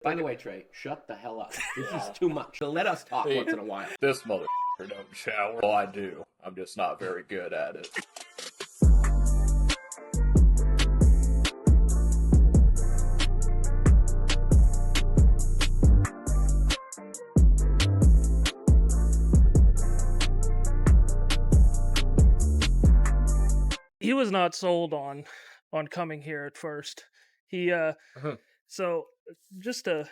By the way, Trey, shut the hell up. This is too much. So let us talk once in a while. This motherfucker don't shower. Well, I do. I'm just not very good at it. He was not sold on coming here at first. He so just to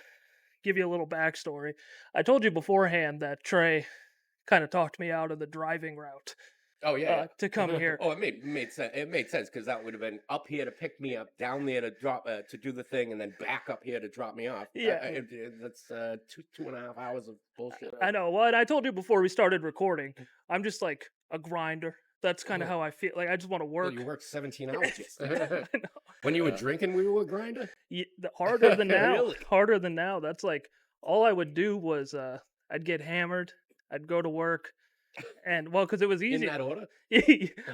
give you a little backstory, I told you beforehand that Trey kind of talked me out of the driving route. Oh yeah, to come here. Oh, it made sense. It made sense because that would have been up here to pick me up, down there to drop to do the thing, and then back up here to drop me off. Yeah, that's 2.5 hours of bullshit. I know. Well, and I told you before we started recording, I'm just like a grinder. That's kind of how I feel. Like I just want to work. Well, you worked 17 hours. I know. When you were drinking, we were a grinder. Yeah, harder than now. Really? Harder than now. That's like all I would do was I'd get hammered. I'd go to work, and well, because it was easy. In that order.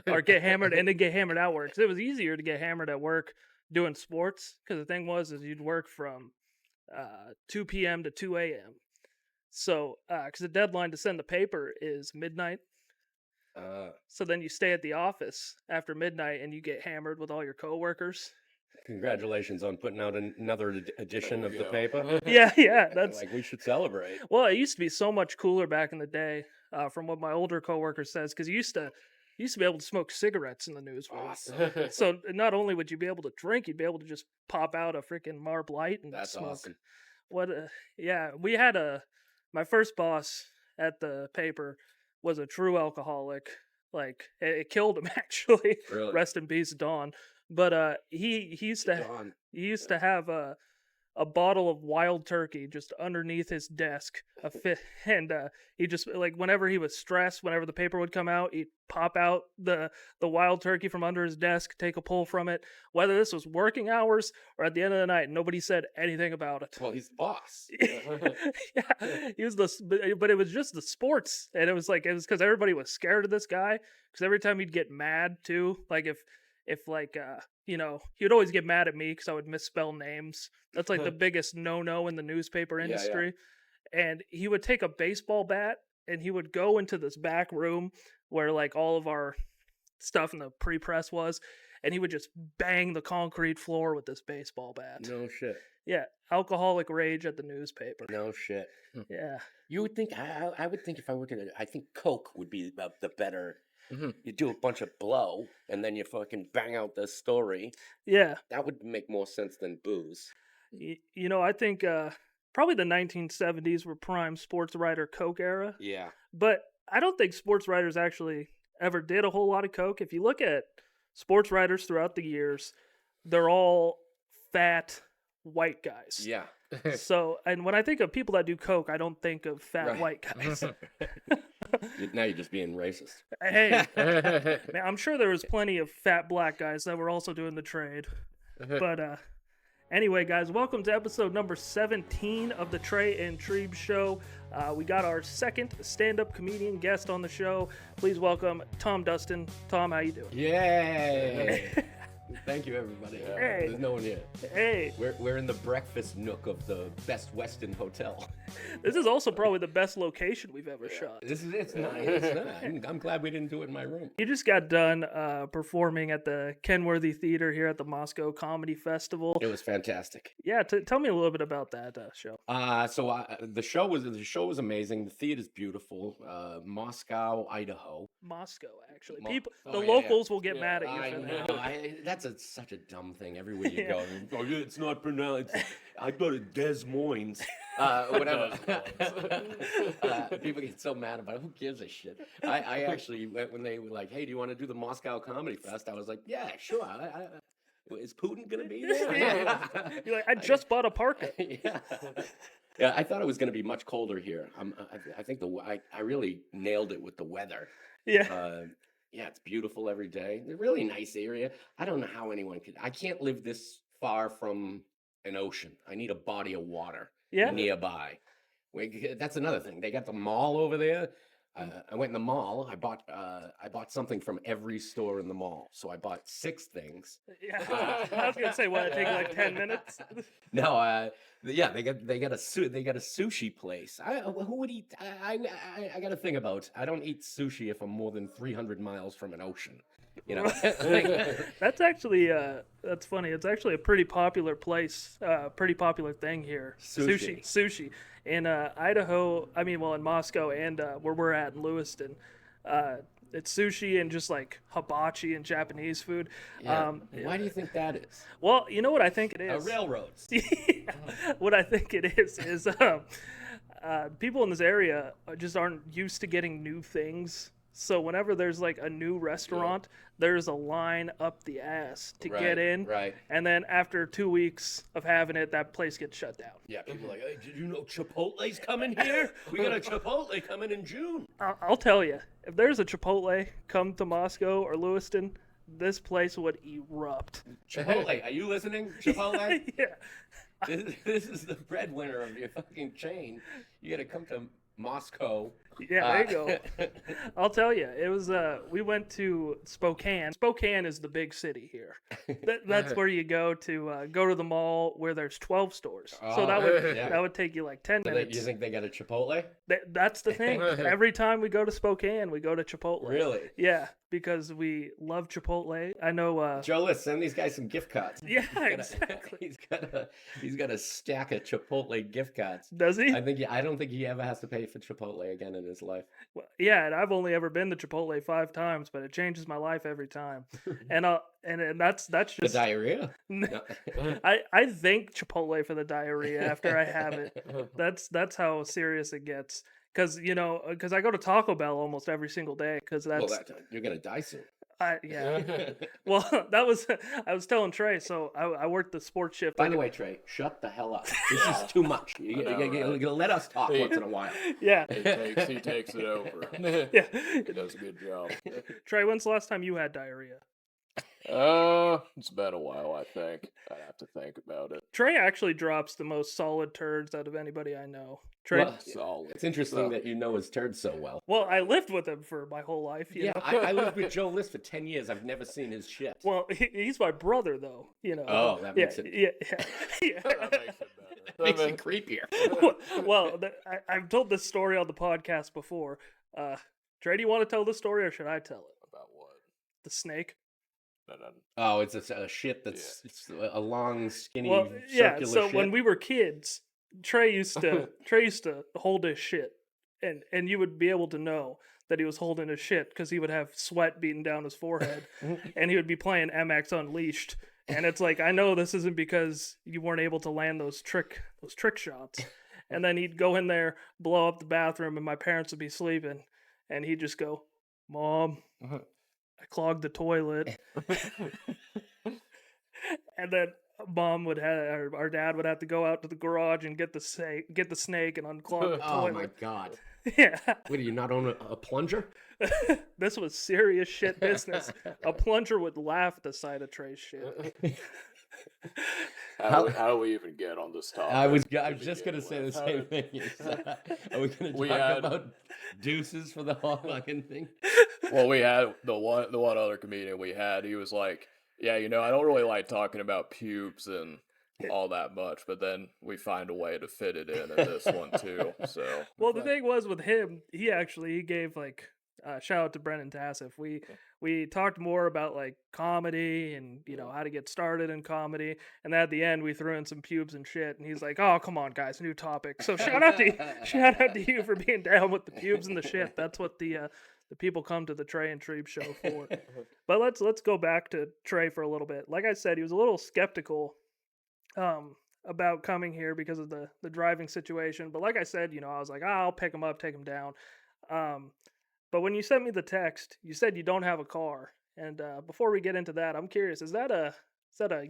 Or get hammered and then get hammered at work. 'Cause it was easier to get hammered at work doing sports. Because the thing was, is you'd work from 2 p.m. to 2 a.m. So, because the deadline to send the paper is midnight. So then you stay at the office after midnight and you get hammered with all your coworkers. Congratulations on putting out another edition of the paper. Yeah, that's like we should celebrate. Well, it used to be so much cooler back in the day, from what my older coworker says, because you used to be able to smoke cigarettes in the newsroom. Awesome. So not only would you be able to drink, you'd be able to just pop out a freaking Marb Light and That's smoke. awesome. Yeah, we had my first boss at the paper was a true alcoholic. Like it killed him actually. Really? Rest in peace, Don. But he used to have a bottle of Wild Turkey just underneath his desk, and he just like whenever he was stressed, whenever the paper would come out, he'd pop out the Wild Turkey from under his desk, take a pull from it. Whether this was working hours or at the end of the night, nobody said anything about it. Well, he's the boss. Yeah, he was but it was just the sports, and it was because everybody was scared of this guy. Because every time he'd get mad too, like if like he would always get mad at me because I would misspell names. That's like the biggest no in the newspaper industry. Yeah. And he would take a baseball bat and he would go into this back room where like all of our stuff in the pre-press was, and he would just bang the concrete floor with this baseball bat. No shit. Yeah, alcoholic rage at the newspaper. No shit. Yeah. You would think I would think if I were to, I think Coke would be the better. Mm-hmm. You do a bunch of blow, and then you fucking bang out the story. Yeah. That would make more sense than booze. I think probably the 1970s were prime sports writer Coke era. Yeah. But I don't think sports writers actually ever did a whole lot of Coke. If you look at sports writers throughout the years, they're all fat white guys. Yeah. So, and when I think of people that do Coke, I don't think of fat white guys. Now you're just being racist. Hey, man, I'm sure there was plenty of fat black guys that were also doing the trade. But anyway, guys, welcome to episode number 17 of the Tray and Treeb Show. We got our second stand-up comedian guest on the show. Please welcome Tom Dustin. Tom, how you doing? Yay! Thank you, everybody. Hey. There's no one here. Hey. We're in the breakfast nook of the Best Western Hotel. This is also probably the best location we've ever shot. It's nice. I'm glad we didn't do it in my room. You just got done performing at the Kenworthy Theater here at the Moscow Comedy Festival. It was fantastic. Yeah, tell me a little bit about that show. The show was amazing. The theater's beautiful. Moscow, Idaho. Moscow, actually. Locals will get mad at you for that. That's such a dumb thing. Everywhere you go, it's not pronounced. I go to Des Moines. Whatever. People get so mad about it. Who gives a shit? I actually, when they were like, "Hey, do you want to do the Moscow Comedy Fest?" I was like, "Yeah, sure." Is Putin gonna be there? Yeah. You're like, I just bought a parka. Yeah, I thought it was gonna be much colder here. I think I really nailed it with the weather. Yeah. Yeah, it's beautiful every day. It's a really nice area. I don't know how anyone could. I can't live this far from an ocean. I need a body of water nearby. That's another thing. They got the mall over there. I went in the mall. I bought something from every store in the mall. So I bought 6 things. Yeah, I was gonna say, what, it take like 10 minutes? No, yeah, they got a sushi place. Who would eat? I got to think about. I don't eat sushi if I'm more than 300 miles from an ocean. You know, like, That's actually that's funny. It's actually a pretty popular place, pretty popular thing here. Sushi in Idaho. I mean, well, in Moscow and where we're at in Lewiston. It's sushi and just like hibachi and Japanese food. yeah. Why do you think that is? Well, you know what I think it is. Railroads. Yeah. What I think it is people in this area just aren't used to getting new things. So whenever there's like a new restaurant, there's a line up the ass to get in. Right. And then after 2 weeks of having it, that place gets shut down. Yeah, people are like, hey, did you know Chipotle's coming here? We got a Chipotle coming in June. I'll tell you, if there's a Chipotle come to Moscow or Lewiston, this place would erupt. Chipotle, are you listening? Chipotle? Yeah. This is the breadwinner of your fucking chain. You got to come to Moscow. Yeah, there you go. I'll tell you, it was we went to Spokane. Spokane is the big city here. That's where you go to the mall where there's 12 stores. So that would take you like 10 minutes. You think they got a Chipotle? That's the thing. Every time we go to Spokane, we go to Chipotle. Really? Yeah, because we love Chipotle. I know. Joe, let's send these guys some gift cards. Yeah, exactly. He's got a stack of Chipotle gift cards. Does he? I don't think he ever has to pay for Chipotle again in his life. Well, yeah, and I've only ever been to Chipotle 5 times, but it changes my life every time. And that's just The diarrhea. I thank Chipotle for the diarrhea after I have it. That's how serious it gets. Because I go to Taco Bell almost every single day. Because You're gonna die soon. Yeah. Well, I was telling Trey. So I worked the sports shift. By the way, Trey, shut the hell up. This is too much. You're gonna let us talk once in a while. Yeah. He takes it over. Yeah. He does a good job. Trey, when's the last time you had diarrhea? It's been a while, I think. I'd have to think about it. Trey actually drops the most solid turds out of anybody I know. Trey, Solid. It's interesting that you know his turd so well. Well, I lived with him for my whole life. You know? I lived with Joe List for 10 years. I've never seen his shit. Well, he's my brother, though. Oh, that makes it. Yeah. That makes it better. Makes it creepier. Well, I've told this story on the podcast before. Trey, do you want to tell the story or should I tell it? About what? The snake. No. Oh, it's a shit that's it's a long, skinny, So circular shit. when we were kids, Trey used to hold his shit, and you would be able to know that he was holding his shit because he would have sweat beating down his forehead, and he would be playing MX Unleashed. And it's like, I know this isn't because you weren't able to land those trick shots. And then he'd go in there, blow up the bathroom, and my parents would be sleeping, and he'd just go, "Mom, I clogged the toilet." And then our dad would have to go out to the garage and get the snake and unclog the toilet. Oh my god! Yeah. What, do you not own a plunger? This was serious shit business. A plunger would laugh at the sight of Trey's shit. How do we even get on this topic? I was just gonna say the same thing. Are we gonna talk about deuces for the whole fucking thing? Well, we had the one other comedian we had. He was like, "Yeah, I don't really like talking about pubes and all that much," but then we find a way to fit it in this one too. So, well, the thing was with him, he gave like shout out to Brennan Tassif. We talked more about like comedy and how to get started in comedy, and then at the end we threw in some pubes and shit. And he's like, "Oh, come on, guys, new topic." So shout out to you for being down with the pubes and the shit. That's what the people come to the Tray and Treeb show for. But let's go back to Trey for a little bit. Like I said, he was a little skeptical about coming here because of the driving situation. But like I said, I was like, I'll pick him up, take him down. But when you sent me the text, you said you don't have a car. And before we get into that, I'm curious, is that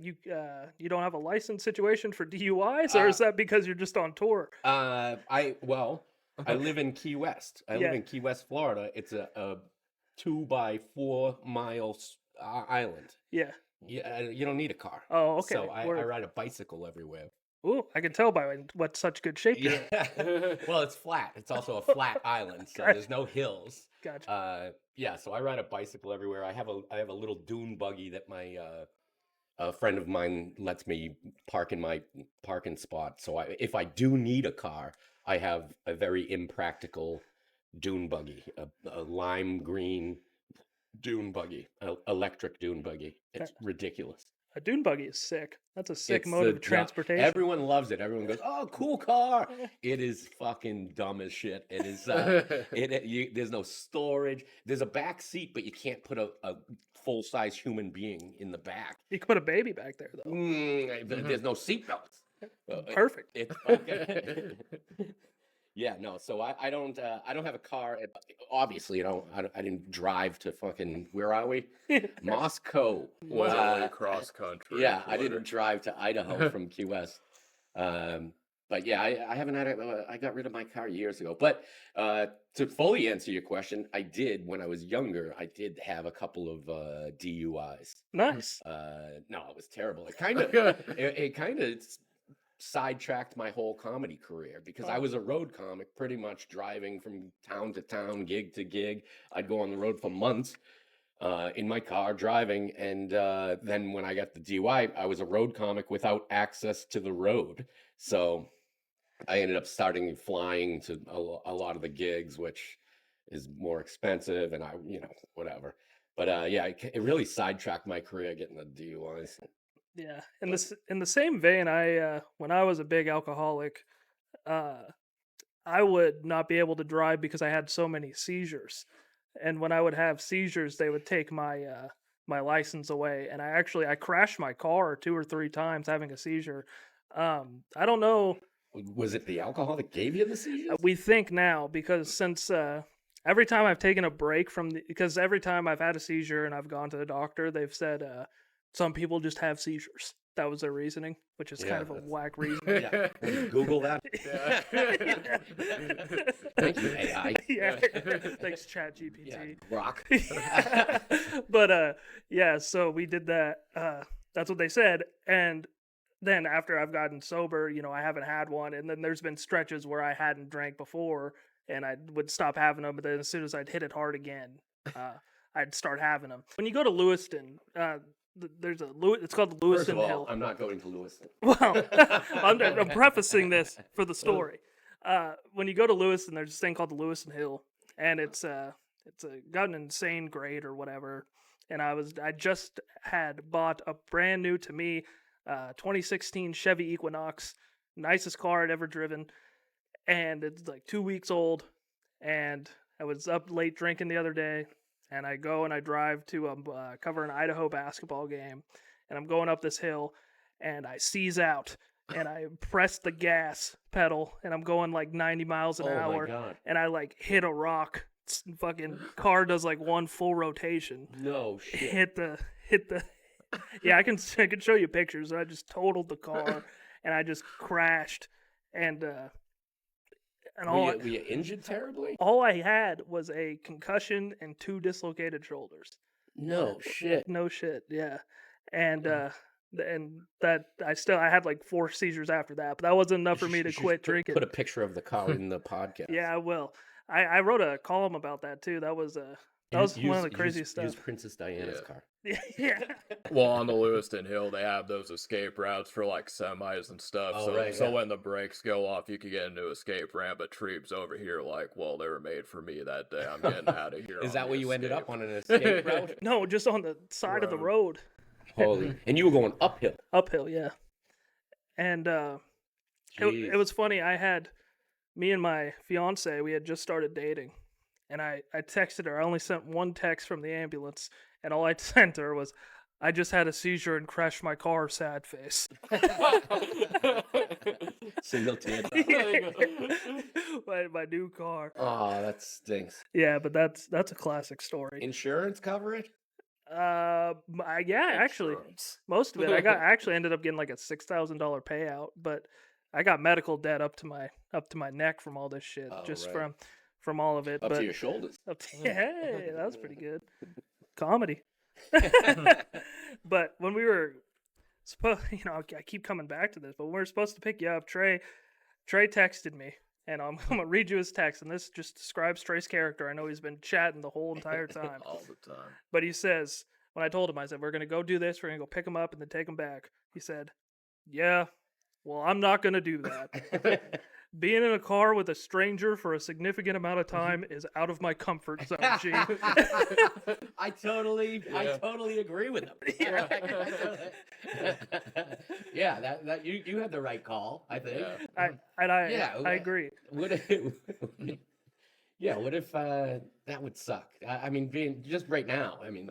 you don't have a license situation for DUIs, or is that because you're just on tour? I live in Key West. I live in Key West, Florida. It's a 2-by-4 mile island. Yeah. Yeah, you don't need a car. Oh, okay. So I ride a bicycle everywhere. Ooh, I can tell by what such good shape you're in. Yeah. Well, it's flat. It's also a flat island, so there's no hills. Gotcha. Yeah, so I ride a bicycle everywhere. I have a little dune buggy that my a friend of mine lets me park in my parking spot. So if I do need a car, I have a very impractical dune buggy, a lime green dune buggy, electric dune buggy. It's ridiculous. A dune buggy is sick. That's a sick It's mode of yeah, transportation. everyone loves it. Everyone goes, "Oh, cool car." It is fucking dumb as shit. It is. There's no storage. There's a back seat, but you can't put a full size human being in the back. You can put a baby back there though. There's no seatbelts. Perfect. It's okay. Yeah, no. So I don't have a car. Obviously, I didn't drive to fucking, where are we? Moscow. Was only cross country. Yeah, I didn't drive to Idaho from Key West. But yeah, I haven't had I got rid of my car years ago. But to fully answer your question, I did, when I was younger, I did have a couple of DUIs. Nice. No, it was terrible. It kind of sidetracked my whole comedy career, because I was a road comic, pretty much driving from town to town, gig to gig. I'd go on the road for months in my car driving, and then when I got the DUI, I was a road comic without access to the road, so I ended up starting flying to a lot of the gigs, which is more expensive, and whatever. But yeah, it really sidetracked my career, getting the DUIs. Yeah. In the same vein, I when I was a big alcoholic, I would not be able to drive because I had so many seizures. And when I would have seizures, they would take my my license away. And I crashed my car 2 or 3 times having a seizure. I don't know. Was it the alcohol that gave you the seizures? We think now, because since every time I've taken a break because every time I've had a seizure and I've gone to the doctor, they've said some people just have seizures. That was their reasoning, which is kind of a whack reason. Yeah. Google that. Thank you, AI. Yeah. Thanks, ChatGPT. Yeah, rock. But yeah, so we did that. That's what they said. And then after I've gotten sober, I haven't had one. And then there's been stretches where I hadn't drank before, and I would stop having them. But then as soon as I'd hit it hard again, I'd start having them. When you go to Lewiston, it's called the Lewiston First of all, Hill. I'm not going to Lewiston. Well, I'm prefacing this for the story. When you go to Lewiston, there's this thing called the Lewiston Hill, and it's got an insane grade or whatever. And I just had bought a brand new, to me, 2016 Chevy Equinox, nicest car I'd ever driven, and it's like 2 weeks old. And I was up late drinking the other day. And I go and I drive to cover an Idaho basketball game, and I'm going up this hill, and I seize out, and I press the gas pedal, and I'm going like 90 miles an hour, my God. and I like hit a rock. Fucking car does like one full rotation. No shit. Hit the. Yeah, I can show you pictures. I just totaled the car, and I just crashed, and were you injured terribly? all I had was a concussion and 2 dislocated shoulders. No shit. No shit, yeah. And that I had like 4 seizures after that, but that wasn't enough for me to quit drinking. Put a picture of the car in the podcast. Yeah, I will. I wrote a column about that too. That was one of the craziest stuff. Use Princess Diana's car. Yeah. Well, on the Lewiston Hill, they have those escape routes for like semis and stuff. Oh, so right, so yeah. when the brakes go off, you could get into escape ramp. But Treeb's over here like, well, they were made for me that day. I'm getting out of here. Is on that the where you ended escape." up, on an escape route? No, just on the side of the road. Holy! And you were going uphill. Uphill, yeah. And it was funny. Me and my fiance, we had just started dating, and I texted her. I only sent one text from the ambulance, and all I sent her was, "I just had a seizure and crashed my car, sad face." Single tear. my new car. Oh, that stinks. Yeah, but that's a classic story. Insurance cover it? Yeah, actually, Insurance. most of it. I actually ended up getting like a $6,000 payout, but I got medical debt up to my neck from all this shit, Oh, just right. from all of it. Up but to your shoulders. Hey, that was pretty good. Comedy. But when we were I keep coming back to this, but we're supposed to pick you up. Trey texted me, and I'm gonna read you his text, and this just describes Trey's character. I know he's been chatting the whole entire time, All the time. but he says, when I told him, I said, we're gonna go do this, we're gonna go pick him up and then take him back. He said, yeah, well, I'm not gonna do that. Being in a car with a stranger for a significant amount of time is out of my comfort zone, G. I totally agree with him. Yeah, that you had the right call, I think. I agree. What if, what if that would suck? I mean, being just right now. I mean,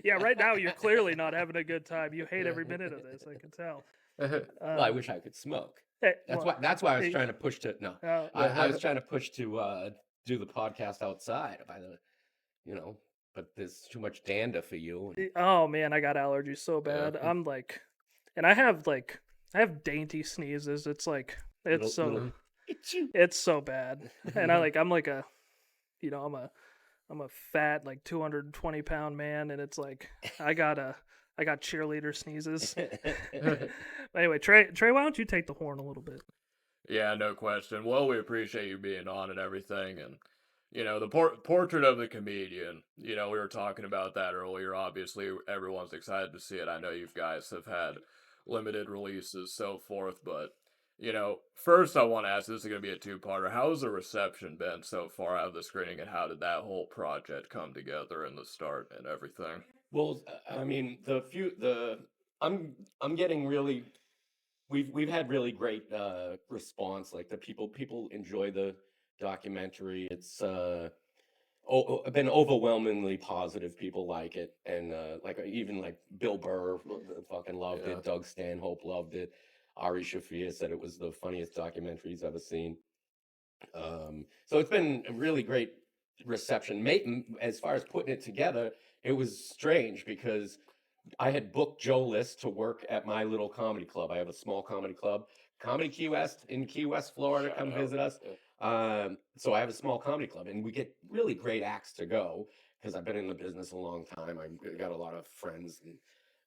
yeah, right now you're clearly not having a good time. You hate every minute of this. I can tell. Well, I wish I could smoke. Hey, That's why I was trying to push to I was trying to push to do the podcast outside by the but there's too much dander for you. Oh man, I got allergies so bad. Yeah. I'm like, and I have dainty sneezes. It's like it's so bad. And I'm a fat like 220-pound man, and it's like I got cheerleader sneezes. Anyway, Trey, why don't you take the horn a little bit? Yeah, no question. Well, we appreciate you being on and everything. And, the portrait of the comedian, we were talking about that earlier. Obviously, everyone's excited to see it. I know you guys have had limited releases, so forth. But, first I want to ask, this is going to be a two-parter. How has the reception been so far out of the screening, and how did that whole project come together in the start and everything? Well, I mean, I'm getting really, we've had really great response. Like the people enjoy the documentary. It's been overwhelmingly positive. People like it, and even like Bill Burr fucking loved it. Doug Stanhope loved it. Ari Shafir said it was the funniest documentary he's ever seen. So it's been a really great reception. As far as putting it together, it was strange because I had booked Joe List to work at my little comedy club. I have a small comedy club, Comedy Key West in Key West, Florida. Come visit us. So I have a small comedy club, and we get really great acts to go because I've been in the business a long time. I got a lot of friends, and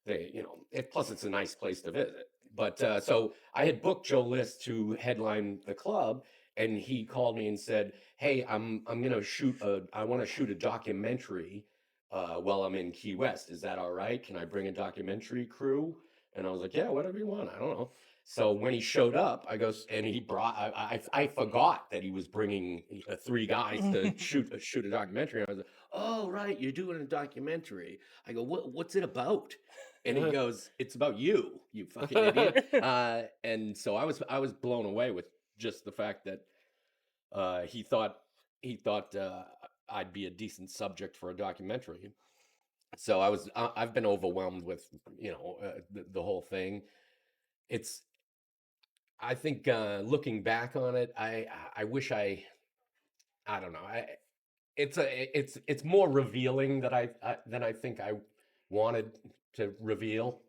they, plus it's a nice place to visit. But so I had booked Joe List to headline the club, and he called me and said, "Hey, I'm gonna I want to shoot a documentary while I'm in Key West. Is that all right? Can I bring a documentary crew?" And I was like, "Yeah, whatever you want. I don't know." So when he showed up, and he brought, I forgot that he was bringing 3 guys to shoot a documentary. I was like, "Oh, right, you're doing a documentary." I go, "What's it about?" And he goes, "It's about you fucking idiot." And so I was blown away with just the fact that he thought I'd be a decent subject for a documentary. So I've been overwhelmed with the whole thing. I think looking back on it, I wish I don't know. It's more revealing than I think I wanted to reveal.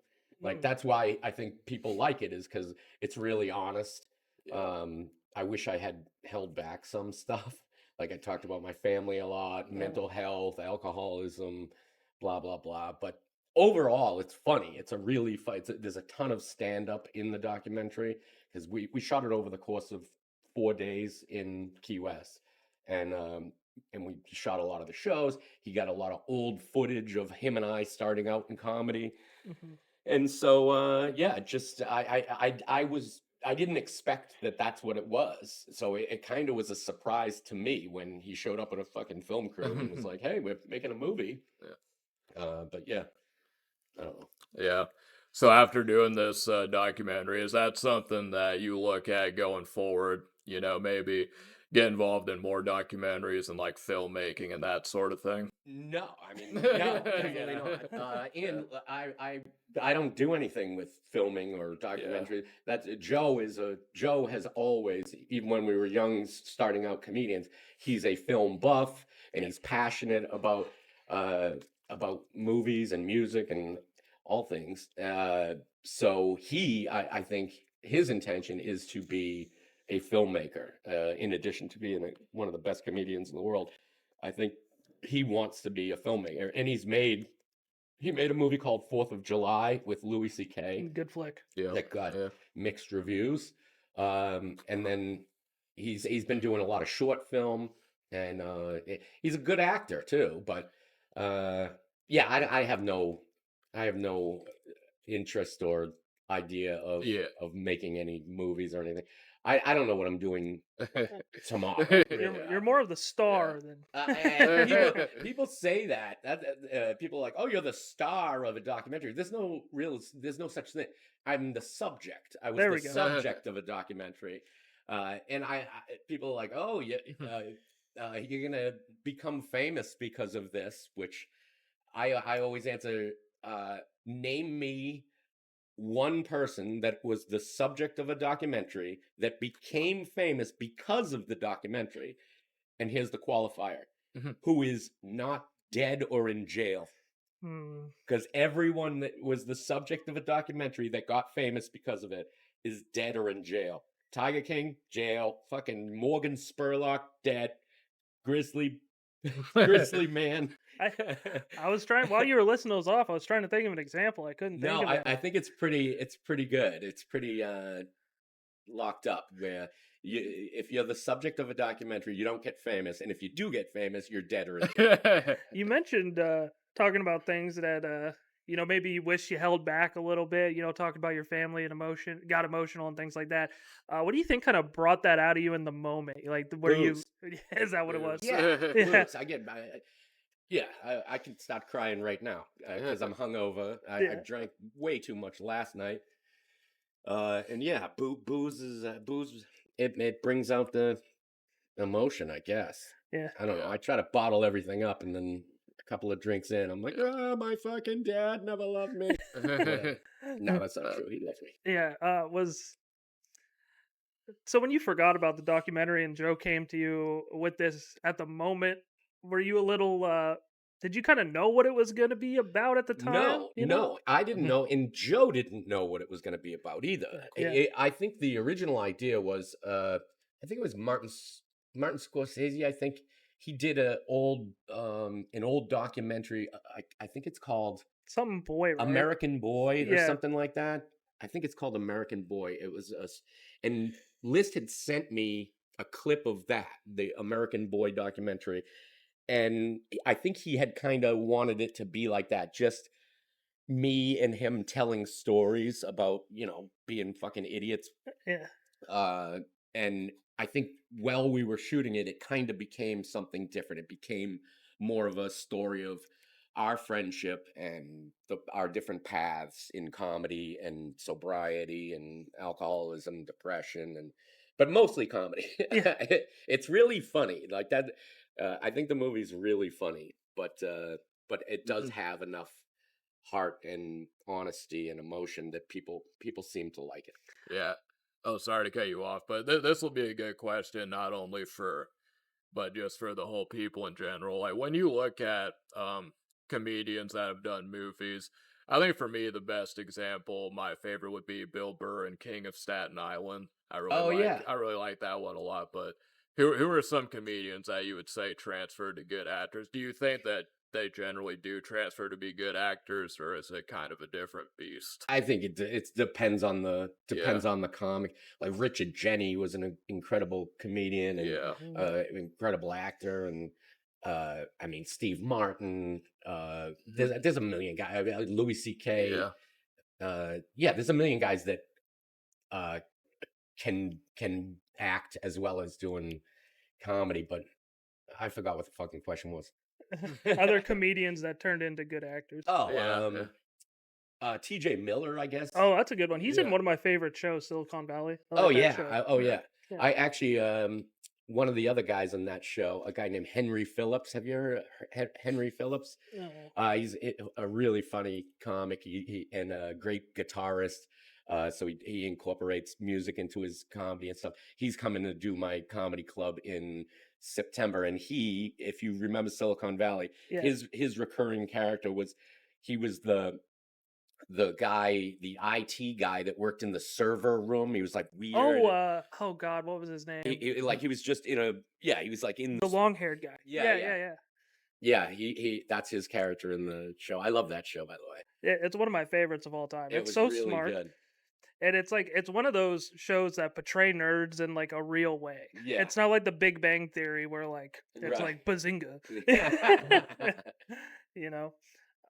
Like that's why I think people like it, is because it's really honest. I wish I had held back some stuff. Like I talked about my family a lot, mental health, alcoholism, blah blah blah. But overall, it's funny. It's a really there's a ton of stand up in the documentary because we shot it over the course of 4 days in Key West, and we shot a lot of the shows. He got a lot of old footage of him and I starting out in comedy. And so just I didn't expect that that's what it was. So it kind of was a surprise to me when he showed up in a fucking film crew and was like, "Hey, we're making a movie." But yeah, I don't know. Yeah. So after doing this documentary, is that something that you look at going forward? Maybe get involved in more documentaries and like filmmaking and that sort of thing? No, I mean, no, definitely not. And I don't do anything with filming or documentary. That's Joe has always, even when we were young, starting out comedians, he's a film buff and he's passionate about movies and music and all things. So I think his intention is to be a filmmaker, in addition to being one of the best comedians in the world. I think he wants to be a filmmaker, and he's made He made a movie called 4th of July with Louis C.K. Good flick. Yeah. that got Yeah. mixed reviews. And then he's been doing a lot of short film, and he's a good actor too. But yeah, I have no interest or idea of Yeah. making any movies or anything. I don't know what I'm doing tomorrow. You're more of the star than. And people say that people are like, oh, you're the star of a documentary. There's no such thing. I'm the subject. I was There the we go. subject of a documentary, and people are like, oh, yeah, you're gonna become famous because of this. Which I always answer, name me one person that was the subject of a documentary that became famous because of the documentary. And here's the qualifier: Mhm. who is not dead or in jail. Hmm. Because everyone that was the subject of a documentary that got famous because of it is dead or in jail. Tiger King, jail. Fucking Morgan Spurlock, dead. Grizzly man. I was trying while you were listing those off. I was trying to think of an example. I couldn't think No, of it. I think it's pretty good. It's pretty locked up where if you're the subject of a documentary, you don't get famous, and if you do get famous, you're dead or in jail. You mentioned talking about things that maybe you wish you held back a little bit. Talking about your family and got emotional and things like that. What do you think kind of brought that out of you in the moment? Like where Booze. is that what it was? Yeah, Yeah. booze. I can start crying right now because I'm hungover. I Yeah. drank way too much last night. And yeah, booze is booze. It brings out the emotion, I guess. Yeah. I don't know. I try to bottle everything up, and then a couple of drinks in, I'm like, oh, my fucking dad never loved me. No, that's not true. He loves me. Yeah. So when you forgot about the documentary and Joe came to you with this at the moment, were you a little? Did you kind of know what it was going to be about at the time? No, I didn't know, and Joe didn't know what it was going to be about either. Yeah. I think the original idea was, I think it was Martin Scorsese. I think he did an old documentary. I think it's called Some boy, right? American Boy or Yeah. something like that. I think it's called American Boy. It was and List had sent me a clip of that, the American Boy documentary. And I think he had kind of wanted it to be like that, just me and him telling stories about, being fucking idiots. Yeah. And I think while we were shooting it, it kind of became something different. It became more of a story of our friendship and our different paths in comedy and sobriety and alcoholism, depression, but mostly comedy. Yeah. It's really funny, like that. I think the movie's really funny, but it does have enough heart and honesty and emotion that people seem to like it. Yeah. Oh, sorry to cut you off, but this will be a good question, not only but just for the whole people in general. Like when you look at comedians that have done movies, I think for me the best example, my favorite would be Bill Burr in King of Staten Island. I really like that one a lot. But who are some comedians that you would say transferred to good actors? Do you think that they generally do transfer to be good actors, or is it kind of a different beast? I think it depends on the comic. Like Richard Jeni was an incredible comedian and incredible actor, and I mean Steve Martin. There's a million guys. Louis C.K. There's a million guys that can act as well as doing comedy. But I forgot what the fucking question was. Other comedians that turned into good actors. T.J. Miller, I guess. Oh, that's a good one. He's in one of my favorite shows, Silicon Valley. Yeah. I actually, one of the other guys on that show, a guy named Henry Phillips. Have you ever heard Henry Phillips? No. He's a really funny comic and a great guitarist. So he incorporates music into his comedy and stuff. He's coming to do my comedy club in September, and if you remember Silicon Valley, his recurring character was the guy, the IT guy that worked in the server room. He was like weird. Oh God, what was his name? He was just he was like in the long-haired guy. Yeah. Yeah, he that's his character in the show. I love that show, by the way. It's one of my favorites of all time. It It's was so really smart, good. and it's like it's one of those shows that portray nerds in like a real way. Yeah. It's not like The Big Bang Theory where like it's Right. like bazinga. Yeah. You know.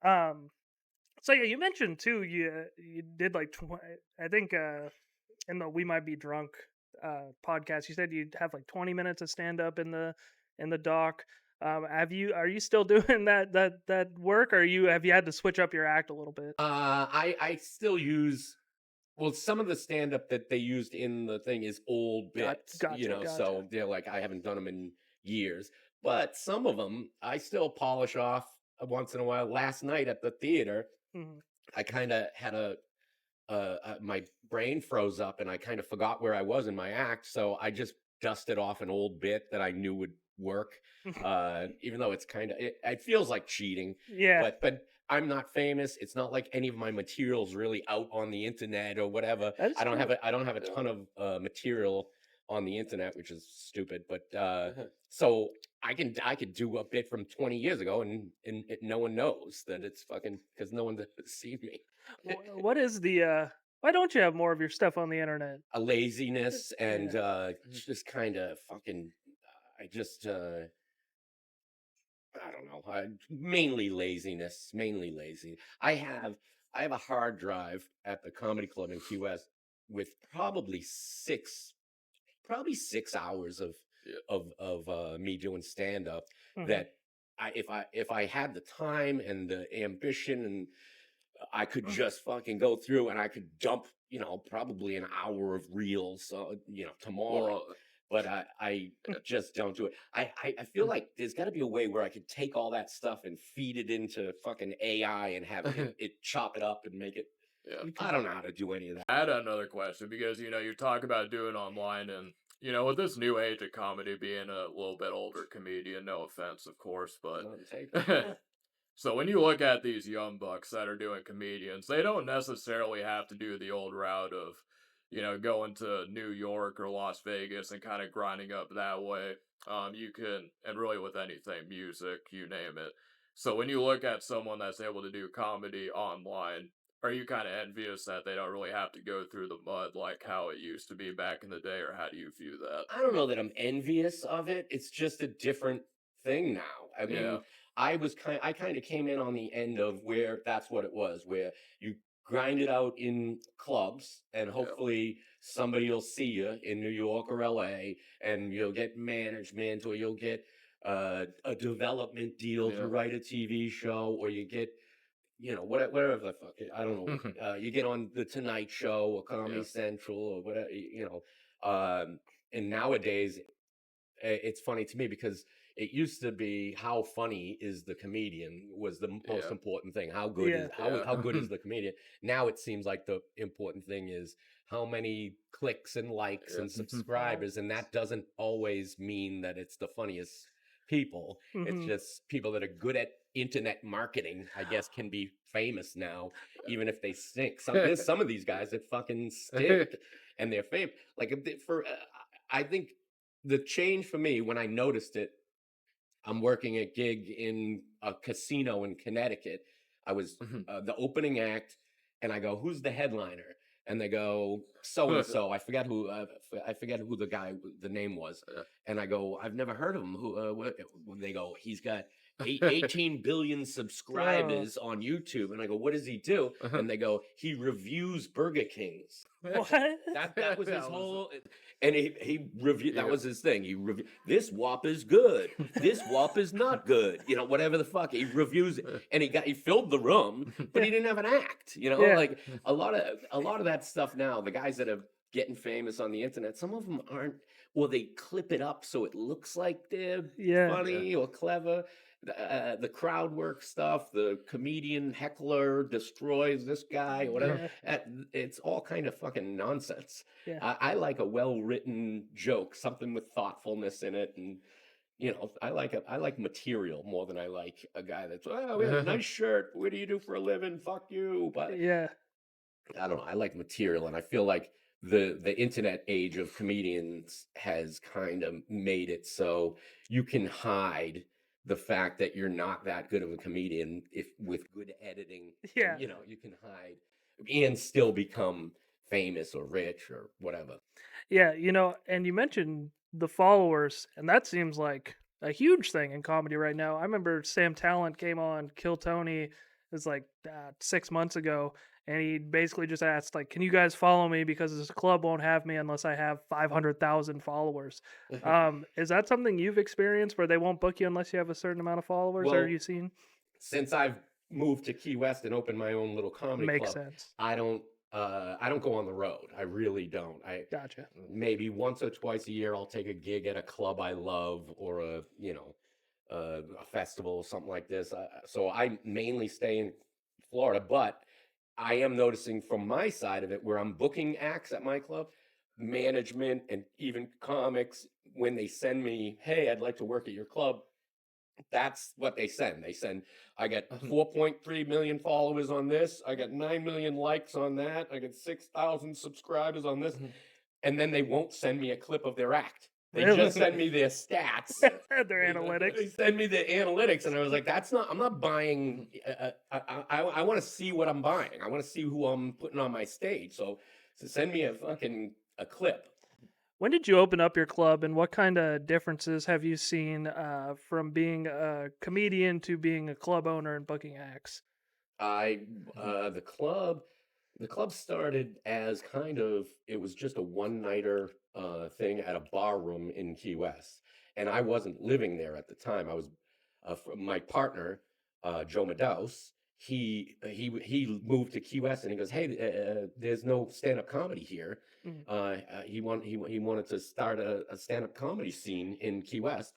Um so yeah, you mentioned too you did like I think in the We Might Be Drunk podcast you said you'd have like 20 minutes of stand up in the doc. Are you still doing that work, or have you had to switch up your act a little bit? I still use well, some of the stand up that they used in the thing is old bits, Gotcha. so they're like I haven't done them in years. But some of them I still polish off once in a while. Last night at the theater, Mhm. I kind of had my brain froze up and I kind of forgot where I was in my act, so I just dusted off an old bit that I knew would work. Even though it's kind of it feels like cheating, Yeah, but I'm not famous. It's not like any of my materials really out on the internet or whatever. that's true. I don't have a ton of material on the internet, which is stupid. But so I could do a bit from 20 years ago, and no one knows that it's fucking because no one's ever seen me. What is the why don't you have more of your stuff on the internet? A laziness and Mhm. just kind of fucking. I just I don't know. Mainly laziness. Mainly lazy. I have a hard drive at the comedy club in Key West with probably 6 hours of Yeah. me doing stand up Mhm. that if I had the time and the ambition and I could just fucking go through and I could dump probably an hour of reels tomorrow. Well, But I just don't do it. I feel like there's got to be a way where I could take all that stuff and feed it into fucking AI and have it chop it up and make it. yeah. I don't know how to do any of that. I had another question because you talk about doing online, and with this new age of comedy, being a little bit older comedian, no offense, of course, but so when you look at these young bucks that are doing comedians, they don't necessarily have to do the old route of going to New York or Las Vegas and kind of grinding up that way. You can, and really with anything, music, you name it. So when you look at someone that's able to do comedy online, are you kind of envious that they don't really have to go through the mud like how it used to be back in the day, or how do you view that? I don't know that I'm envious of it. It's just a different thing now. I Yeah. mean, I kind of came in on the end of where that's what it was, where you grind it out in clubs and Yeah. hopefully somebody will see you in New York or LA and you'll get management or you'll get a development deal to Yeah. write a TV show or you get whatever the fuck I don't know. You get on the Tonight Show or Comedy Yeah. Central or whatever, and nowadays it's funny to me because it used to be how funny is the comedian was the most Yeah. important thing. How good is Yeah. how good is the comedian? Now it seems like the important thing is how many clicks and likes Yeah. and subscribers, and that doesn't always mean that it's the funniest people. It's Mhm. just people that are good at internet marketing, I guess, can be famous now, even if they stink. There's some of these guys that fucking stink, and they're famous. Like I think the change for me when I noticed it, I'm working a gig in a casino in Connecticut. I was the opening act, and I go, "Who's the headliner?" And they go, "So and so." I forget who the name was. Yeah. And I go, "I've never heard of him." They go, "He's got 18 billion subscribers on YouTube." And I go, "What does he do?" And they go, "He reviews Burger Kings." What? That was his That was- whole, and he reviewed. That Yeah. was his thing. He reviewed this Whopper's good. This Whopper's not good. Whatever the fuck. He reviews it, and he filled the room, but he didn't have an act. Yeah. Like a lot of that stuff now. The guys that are getting famous on the internet, some of them aren't, or they clip it up so it looks like they're Yeah. funny or clever. The crowd work stuff, the comedian heckler destroys this guy, or whatever. It's all kind of fucking nonsense. Yeah. I like a well-written joke, something with thoughtfulness in it, and I like material more than I like a guy that's we have a nice shirt. What do you do for a living? Fuck you. But Yeah. I don't know. I like material, and I feel like the internet age of comedians has kind of made it so you can hide the fact that you're not that good of a comedian if with good editing, Yeah. you know, you can hide and still become famous or rich or whatever. Yeah, and you mentioned the followers, and that seems like a huge thing in comedy right now. I remember Sam Talent came on Kill Tony, it was like 6 months ago, and he basically just asked, like, can you guys follow me because this club won't have me unless I have 500,000 followers. Is that something you've experienced where they won't book you unless you have a certain amount of followers? Or Well, are you seen? Since I've moved to Key West and opened my own little comedy Makes club, sense. I don't go on the road. I really don't. Gotcha. Maybe once or twice a year I'll take a gig at a club I love or a festival or something like this. So I mainly stay in Florida, but I am noticing from my side of it where I'm booking acts at my club, management and even comics, when they send me, hey, I'd like to work at your club, that's what they send. They send, I got 4.3 million followers on this. I got 9 million likes on that. I got 6,000 subscribers on this. And then they won't send me a clip of their act. They Really? just send me their stats. Their analytics. They send me the analytics. And I was like, I'm not buying. I want to see what I'm buying. I want to see who I'm putting on my stage. So send me a clip. When did you open up your club, and what kind of differences have you seen from being a comedian to being a club owner and booking acts? The club started as it was just a one-nighter thing at a bar room in Key West, and I wasn't living there at the time. I was my partner, Joe Madaus. He moved to Key West, and he goes, "Hey, there's no stand-up comedy here." He wanted to start a stand-up comedy scene in Key West.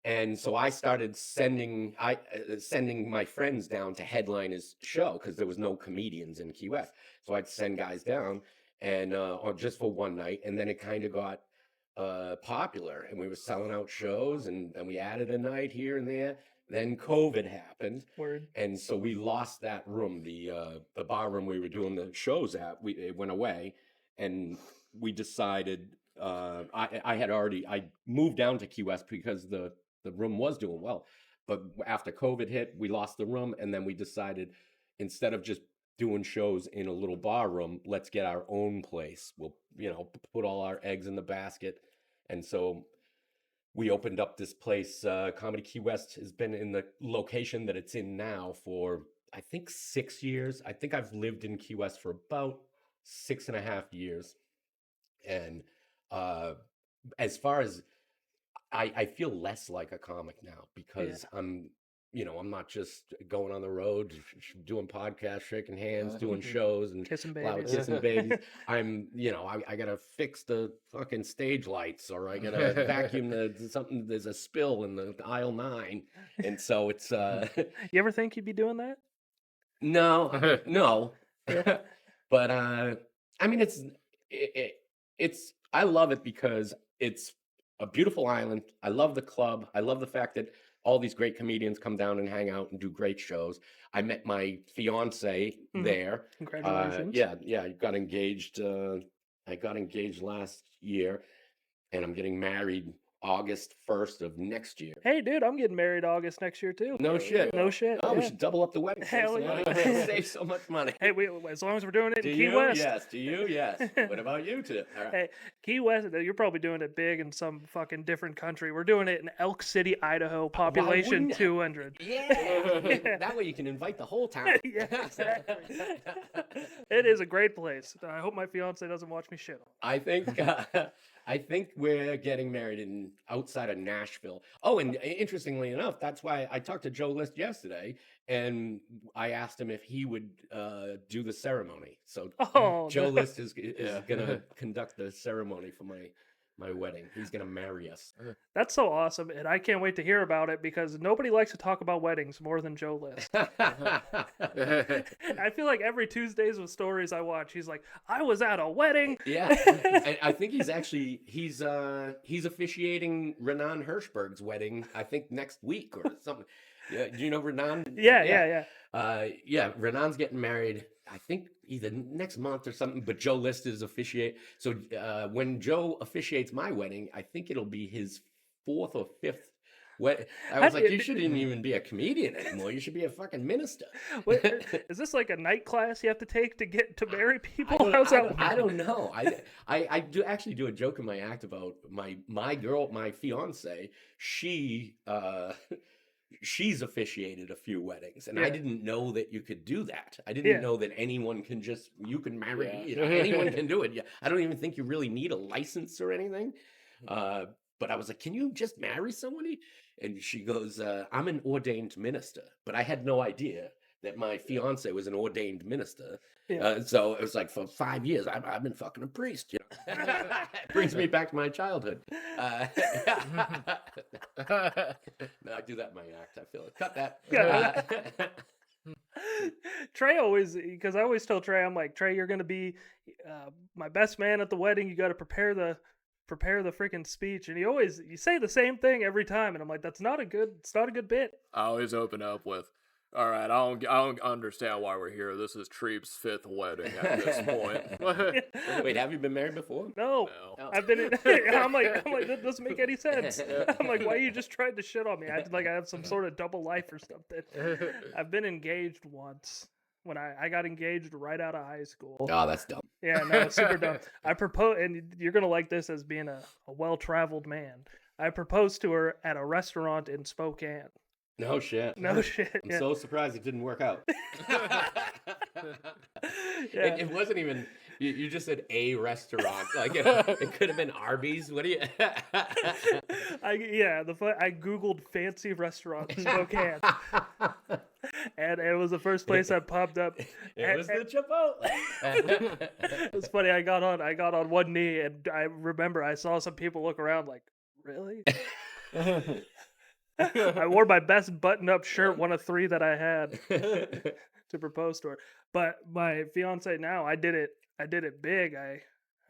And so I started sending my friends down to headline his show because there was no comedians in Key West. So I'd send guys down and or just for one night, and then it kind of got popular, and we were selling out shows, and we added a night here and there. Then COVID happened, Word. and so we lost that room, the bar room we were doing the shows at. It went away, and we decided. I moved down to Key West because the room was doing well, but after COVID hit, we lost the room, and then we decided instead of just doing shows in a little bar room, let's get our own place. We'll put all our eggs in the basket, and so we opened up this place. Comedy Key West has been in the location that it's in now for I think 6 years. I think I've lived in Key West for about 6.5 years, and as far as I feel less like a comic now because I'm not just going on the road, doing podcasts, shaking hands, doing shows and Kissing loud babies. kissing babies. I gotta fix the fucking stage lights, or I gotta vacuum something. There's a spill in the aisle 9, and so it's You ever think you'd be doing that? no. Yeah. But I mean, it's I love it because it's a beautiful island. I love the club. I love the fact that all these great comedians come down and hang out and do great shows. I met my fiance there. Congratulations. Yeah. I got engaged last year, and I'm getting married August 1st of next year. Hey, dude, I'm getting married August next year too. No shit. No shit. Oh, we yeah. should double up the wedding. Hell Save yeah. save so much money. Hey, as long as we're doing it Do in Key you? West. Yes. Do you? Yes. What about you two? All right. Hey, Key West, you're probably doing it big in some fucking different country. We're doing it in Elk City, Idaho, population wouldn't- 200. Yeah. That way you can invite the whole town. Yeah, exactly. It is a great place. I hope my fiance doesn't watch me shit on it. I think we're getting married outside of Nashville. Oh, and interestingly enough, that's why I talked to Joe List yesterday, and I asked him if he would do the ceremony. So Oh, Joe no. List is gonna conduct the ceremony for my wedding. He's gonna marry us. That's so awesome, and I can't wait to hear about it because nobody likes to talk about weddings more than Joe List. I feel like every Tuesdays with stories I watch, he's like, "I was at a wedding." Yeah, and I think he's officiating Renan Hirschberg's wedding. I think next week or something. Yeah, do you know Renan? Yeah. Renan's getting married. I think either next month or something. But Joe List is officiate. So when Joe officiates my wedding, I think it'll be his 4th or 5th What? I How was do like, you shouldn't even be a comedian anymore. You should be a fucking minister. Wait, is this like a night class you have to take to get to marry people? I How's that don't, work? I don't know. I do actually do a joke in my act about my girl, my fiance. She's officiated a few weddings, and I Yeah. didn't know that you could do that. I Yeah. didn't know that anyone can you can marry, anyone can do it. Yeah, I don't even think you really need a license or anything. But I was like, can you just marry somebody? And she goes, I'm an ordained minister, but I had no idea that my fiance was an ordained minister. Yeah. So it was like for 5 years, I've been fucking a priest. It brings me back to my childhood. No, I do that in my act. I feel it. Cut that. Yeah. Trey always, because I always tell Trey, I'm like, Trey, you're gonna be my best man at the wedding. You got to prepare the freaking speech, and you say the same thing every time, and I'm like, it's not a good bit. I always open up with, all right, I don't understand why we're here. This is Treeb's 5th wedding at this point. Wait, have you been married before? No, No. I've been. I'm like, that doesn't make any sense. I'm like, why you just tried to shit on me? I have some sort of double life or something. I've been engaged once when I got engaged right out of high school. Oh, that's dumb. Yeah, no, super dumb. I proposed, and you're gonna like this as being a well-traveled man. I proposed to her at a restaurant in Spokane. No shit. No shit. I'm Yeah. so surprised it didn't work out. Yeah. It wasn't even. You just said a restaurant. Like it could have been Arby's. What do you? I googled fancy restaurant in Spokane, and it was the first place that popped up. It was the Chipotle. It was funny. I got on one knee, and I remember I saw some people look around like, really? I wore my best button-up shirt, one of 3 that I had, to propose to her. But my fiance now, I did it big. I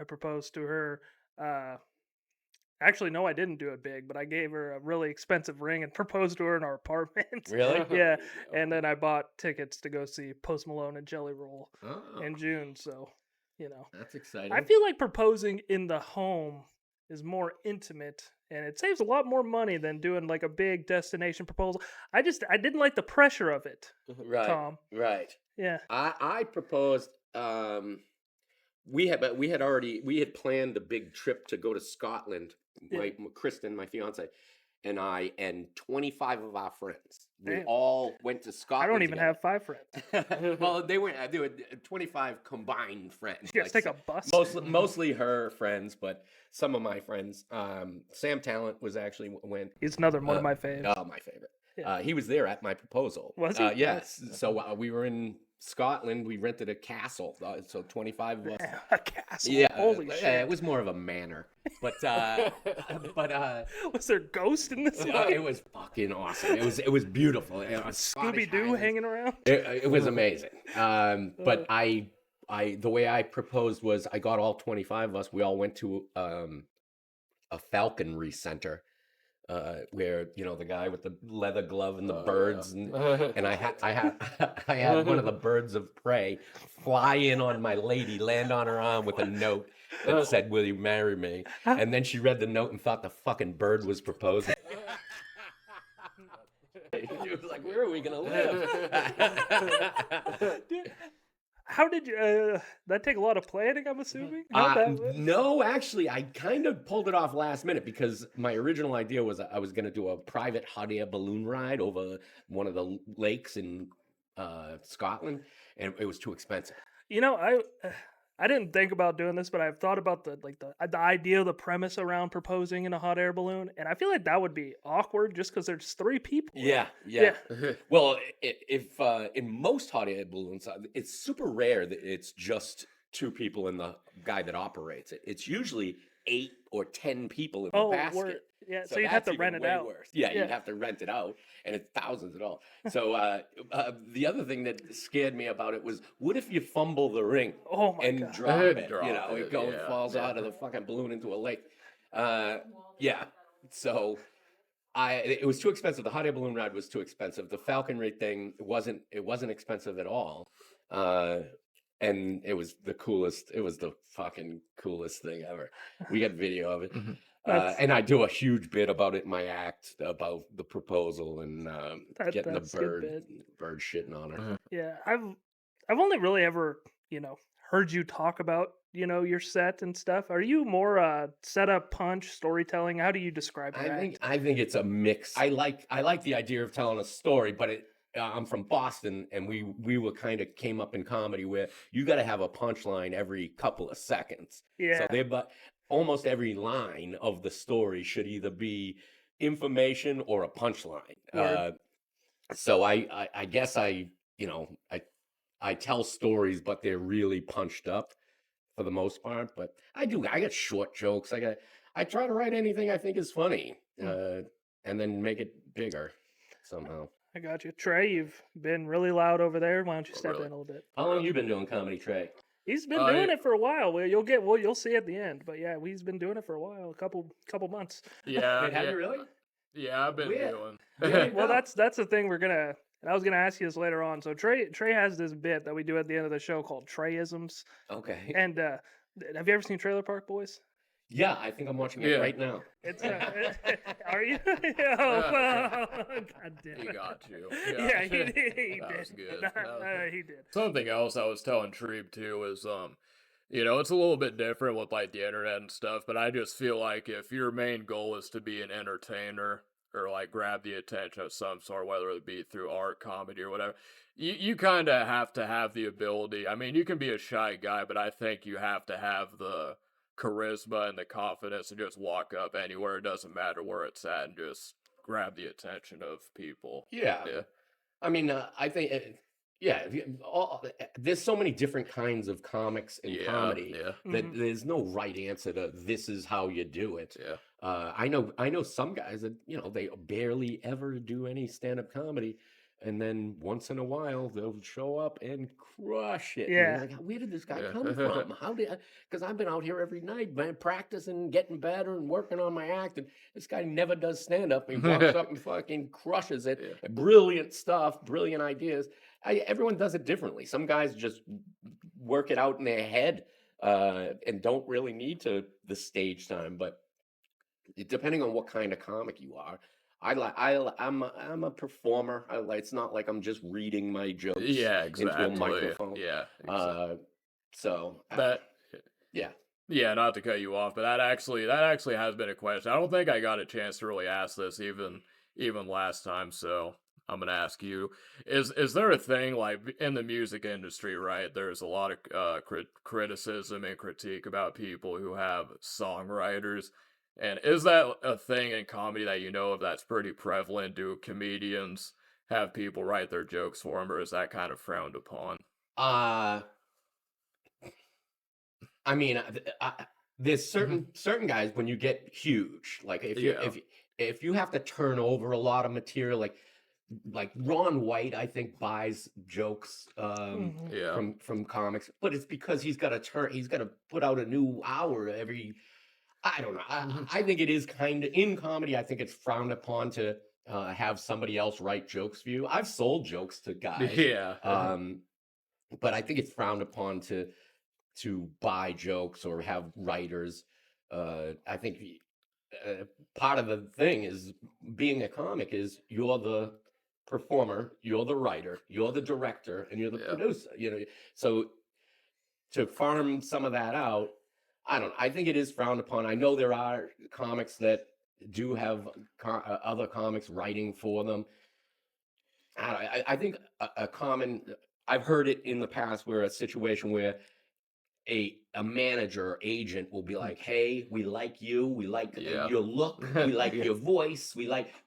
proposed to her. Actually, no, I didn't do it big, but I gave her a really expensive ring and proposed to her in our apartment. Really? Yeah. And then I bought tickets to go see Post Malone and Jelly Roll Oh, in June. So, that's exciting. I feel like proposing in the home is more intimate, and it saves a lot more money than doing like a big destination proposal. I didn't like the pressure of it, right. Tom. Right. Yeah. I proposed. We had planned a big trip to go to Scotland. Kristen, my fiance, and I, and 25 of our friends. We Damn. all went to I Scotland. don't even have 5 friends. Well, they were 25 combined friends. You guys take a bus? Mostly her friends, but some of my friends. Sam Talent was actually went. He's another one of my faves. Oh, my favorite. Yeah. He was there at my proposal. Was he? Yes. So we were in Scotland. We rented a castle. So 25 of us. A castle. Yeah. Holy shit. It was more of a manor. But Was there a ghost in this? it was fucking awesome. It was beautiful. Scooby Doo hanging around. It was amazing. But the way I proposed was I got all 25 of us. We all went to a falconry center. Where the guy with the leather glove and the birds, and I had one of the birds of prey fly in on my lady, land on her arm with a note that said, "Will you marry me?" And then she read the note and thought the fucking bird was proposing. She was like, "Where are we gonna live?" How did you? That take a lot of planning, I'm assuming. How'd that work? No, actually, I kind of pulled it off last minute because my original idea was I was going to do a private hot air balloon ride over one of the lakes in Scotland, and it was too expensive. I didn't think about doing this, but I've thought about the idea, the premise around proposing in a hot air balloon, and I feel like that would be awkward just because there's 3 people. Yeah. Well, if in most hot air balloons, it's super rare that it's just 2 people and the guy that operates it. It's usually 8 or 10 people in the basket. Yeah, so you'd have to rent it out. Worse. Yeah, you'd have to rent it out, and it's thousands at all. So the other thing that scared me about it was, what if you fumble the ring Oh my and god. drop it? Drop it, Falls out of the fucking balloon into a lake. Yeah. So it was too expensive. The hot air balloon ride was too expensive. The falconry thing wasn't expensive at all. And it was the coolest. It was the fucking coolest thing ever. We got video of it. That's And I do a huge bit about it in my act about the proposal and getting that's the a good bit. bird shitting on her. Mhm. Yeah, I've only really ever, heard you talk about, your set and stuff. Are you more setup, punch, storytelling? How do you describe your act? I think it's a mix. I like the idea of telling a story, but I'm from Boston, and we were kind of came up in comedy where you got to have a punchline every couple of seconds. So Yeah. but almost every line of the story should either be information or a punchline. Word. So I guess I tell stories, but they're really punched up for the most part. But I got short jokes. I try to write anything I think is funny, and then make it bigger somehow. I got you. Trey, you've been really loud over there. Why don't you Oh, step really? in a little bit? How long you been doing comedy, Trey? He's been I- doing it for a while. Well, you'll see at the end. But yeah, he's been doing it for a while, a couple months. Yeah, Wait, have yeah, you really? yeah. I've been Where? doing. Where? Well, No. that's the thing we're gonna. And I was gonna ask you this later on. So Trey has this bit that we do at the end of the show called Trayisms. Okay. And have you ever seen Trailer Park Boys? Yeah, I think I'm watching it Yeah. right now. It's are you? Oh, well, God damn He it. got you. Yeah, he did. He That did. was good. Nah, That was he did. Something else I was telling Treeb too is it's a little bit different with like the internet and stuff, but I just feel like if your main goal is to be an entertainer or like grab the attention of some sort, whether it be through art, comedy, or whatever, you kind of have to have the ability. I mean, you can be a shy guy, but I think you have to have the charisma and the confidence to just walk up anywhere. It doesn't matter where it's at and just grab the attention of people. Yeah. Yeah. I mean, I think, there's so many different kinds of comics and Yeah. comedy Yeah. that Mhm. there's no right answer to this is how you do it. Yeah. I know some guys that they barely ever do any stand-up comedy, and then once in a while they'll show up and crush it. And you're Yeah. like, where did this guy Yeah. come from? How did? Because I've been out here every night, man, practicing, getting better, and working on my act, and this guy never does stand-up. He walks up and fucking crushes it. Yeah. Brilliant stuff, brilliant ideas. Everyone does it differently. Some guys just work it out in their head and don't really need the stage time, but depending on what kind of comic you are, I'm a performer. It's not like I'm just reading my jokes Yeah, into a exactly. microphone. Yeah, exactly. So That yeah. yeah, not to cut you off, but that actually has been a question. I don't think I got a chance to really ask this even last time, so I'm gonna ask you: Is there a thing like in the music industry, right? There's a lot of criticism and critique about people who have songwriters, and is that a thing in comedy that you know of that's pretty prevalent? Do comedians have people write their jokes for them, or is that kind of frowned upon? I mean, there's certain guys when you get huge, like Yeah. if you have to turn over a lot of material, like Ron White, I think buys jokes Mhm. Yeah. from comics, but it's because he's got to put out a new hour every. I don't know. I think it is kind of in comedy. I think it's frowned upon to have somebody else write jokes for you. I've sold jokes to guys, Yeah. but I think it's frowned upon to buy jokes or have writers. I think part of the thing is being a comic is you're the performer, you're the writer, you're the director, and you're the Yeah. producer. So to farm some of that out, I don't know. I think it is frowned upon. I know there are comics that do have other comics writing for them. I don't know, I think a common. I've heard it in the past where a situation where a manager or agent will be like, "Hey, we like you. We like Yeah. your look. We like Yeah. your voice.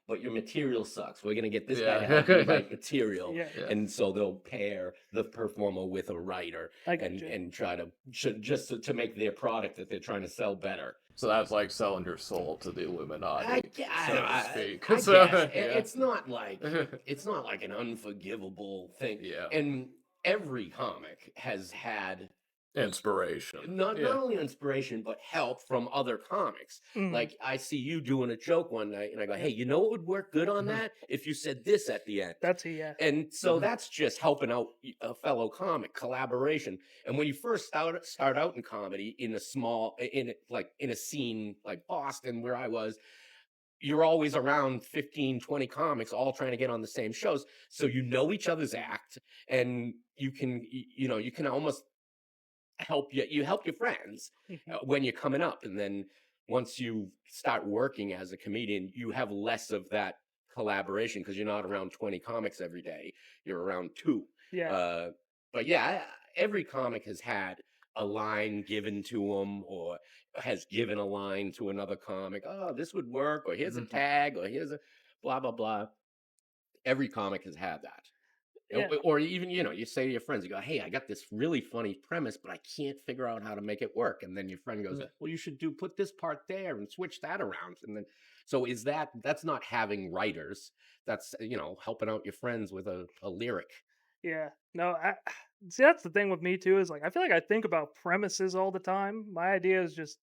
But your material sucks. We're gonna get this guy to Yeah. help you write material." Yeah. Yeah. And so they'll pair the performer with a writer I got and you. and try to just to make their product that they're trying to sell better. So that's like selling your soul to the Illuminati, I so to speak. I So, guess yeah. it's not like an unforgivable thing. Yeah. And every comic has had inspiration. Not only inspiration, but help from other comics. Like I see you doing a joke one night, and I go, "Hey, you know what would work good on that? If you said this at the end." And so that's just helping out a fellow comic, collaboration. And when you first start out in comedy in a scene like Boston, where I was, you're always around 15, 20 comics all trying to get on the same shows. So you know each other's act, and you can almost help your friends when you're coming up. And then once you start working as a comedian, you have less of that collaboration because you're not around 20 comics every day. You're around 2. But yeah, every comic has had a line given to them, or has given a line to another comic. Oh, this would work, or here's a tag, or here's a blah blah blah. Every comic has had that. Or even, you say to your friends, you go, "Hey, I got this really funny premise, but I can't figure out how to make it work." And then your friend goes, "Well, you should put this part there and switch that around." And then, so that's not having writers. That's, helping out your friends with a lyric. Yeah. No, see, that's the thing with me too, is like, I feel like I think about premises all the time. My idea is just,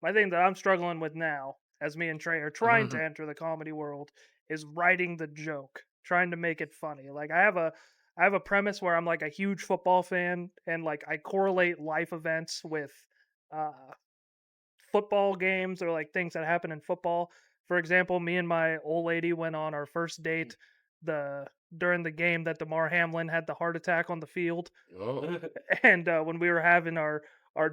my thing that I'm struggling with now, as me and Trey are trying to enter the comedy world, is writing the joke, trying to make it funny. Like, I have a premise where I'm like a huge football fan, and like I correlate life events with uh football games, or like things that happen in football. For example, me and my old lady went on our first date during the game that DeMar Hamlin had the heart attack on the field. Oh. And when we were having our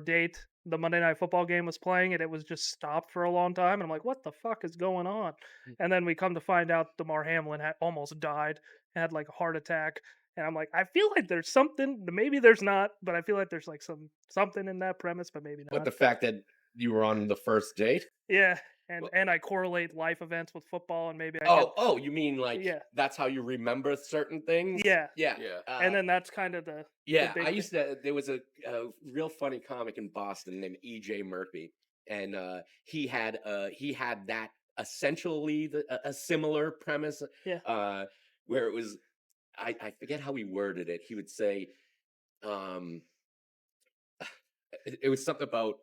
date, the Monday Night Football game was playing, and it was just stopped for a long time. And I'm like, "What the fuck is going on?" And then we come to find out DeMar Hamlin had almost died, had like a heart attack. And I'm like, I feel like there's something. Maybe there's not, but I feel like there's like something in that premise, but maybe But not. the fact that you were on the first date? Yeah, and I correlate life events with football, and maybe I Oh, you mean like that's how you remember certain things? Yeah. Yeah. And then that's kind of the Yeah, big I used to. There was a real funny comic in Boston named E.J. Murphy, and he had that essentially a similar premise. Where it was, I forget how he worded it. He would say, um, it was something about,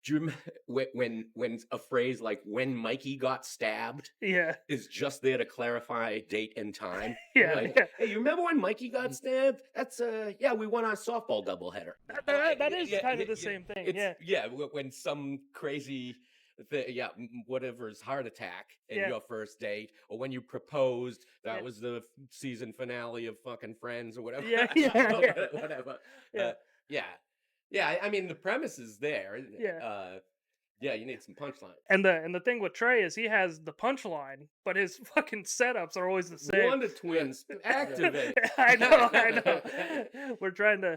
do you when a phrase like "when Mikey got stabbed" is just there to clarify date and time. Like, "Hey, you remember when Mikey got stabbed? That's we won our softball doubleheader." That is kind of the same thing. When some crazy whatever's heart attack in your first date, or when you proposed, that was the season finale of fucking Friends or whatever. Whatever. I mean, the premise is there. You need some punchline. And the thing with Trey is he has the punchline, but his fucking setups are always the same. Wonder Twins, activate. I know. We're trying to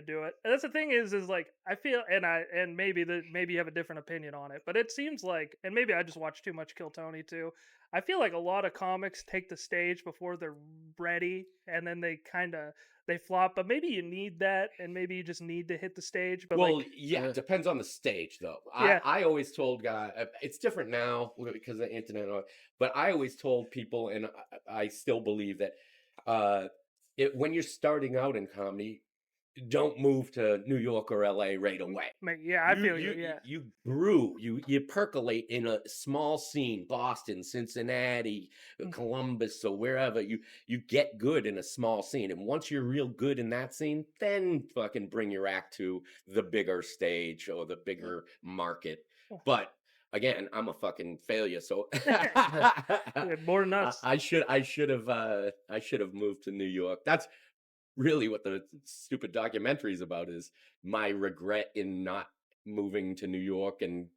do it. And that's the thing is like, I feel, and maybe you have a different opinion on it, but it seems like, and maybe I just watch too much Kill Tony too. I feel like a lot of comics take the stage before they're ready, and then they flop. But maybe you need that, and maybe you just need to hit the stage. But it depends on the stage, though. I always told guys, it's different now because of the internet, but I always told people, and I still believe that when you're starting out in comedy, don't move to New York or LA right away. Yeah, I feel you. You brew, you percolate in a small scene, Boston, Cincinnati, Columbus, or wherever. You get good in a small scene, and once you're real good in that scene, then fucking bring your act to the bigger stage or the bigger market. But again, I'm a fucking failure, so more than us. I should have moved to New York. That's really what the stupid documentary is about, is my regret in not moving to New York and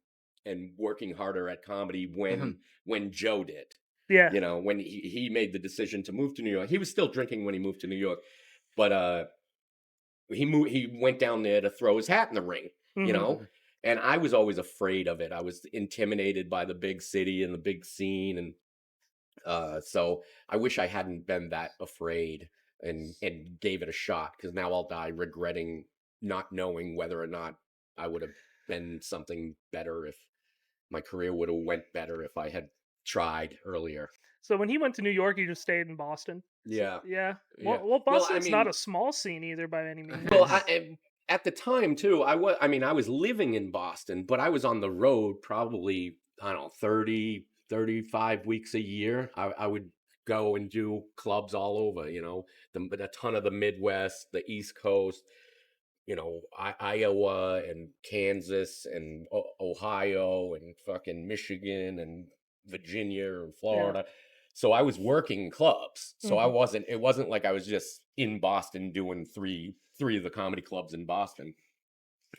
working harder at comedy when Joe did. When he made the decision to move to New York. He was still drinking when he moved to New York, but he went down there to throw his hat in the ring, and I was always afraid of it. I was intimidated by the big city and the big scene, and so I wish I hadn't been that afraid and gave it a shot, because now I'll die regretting not knowing whether or not I would have been something better, if my career would have went better if I had tried earlier. So when he went to New York, he just stayed in Boston. Yeah. Well, Boston's not a small scene either by any means. Well, at the time too, I mean, I was living in Boston, but I was on the road probably, I don't know, 30, 35 weeks a year. I would go and do clubs all over, a ton of the Midwest, the East Coast, Iowa and Kansas and Ohio and fucking Michigan and Virginia and Yeah. Florida. So I was working clubs. So Mhm. it wasn't like I was just in Boston doing three of the comedy clubs in Boston.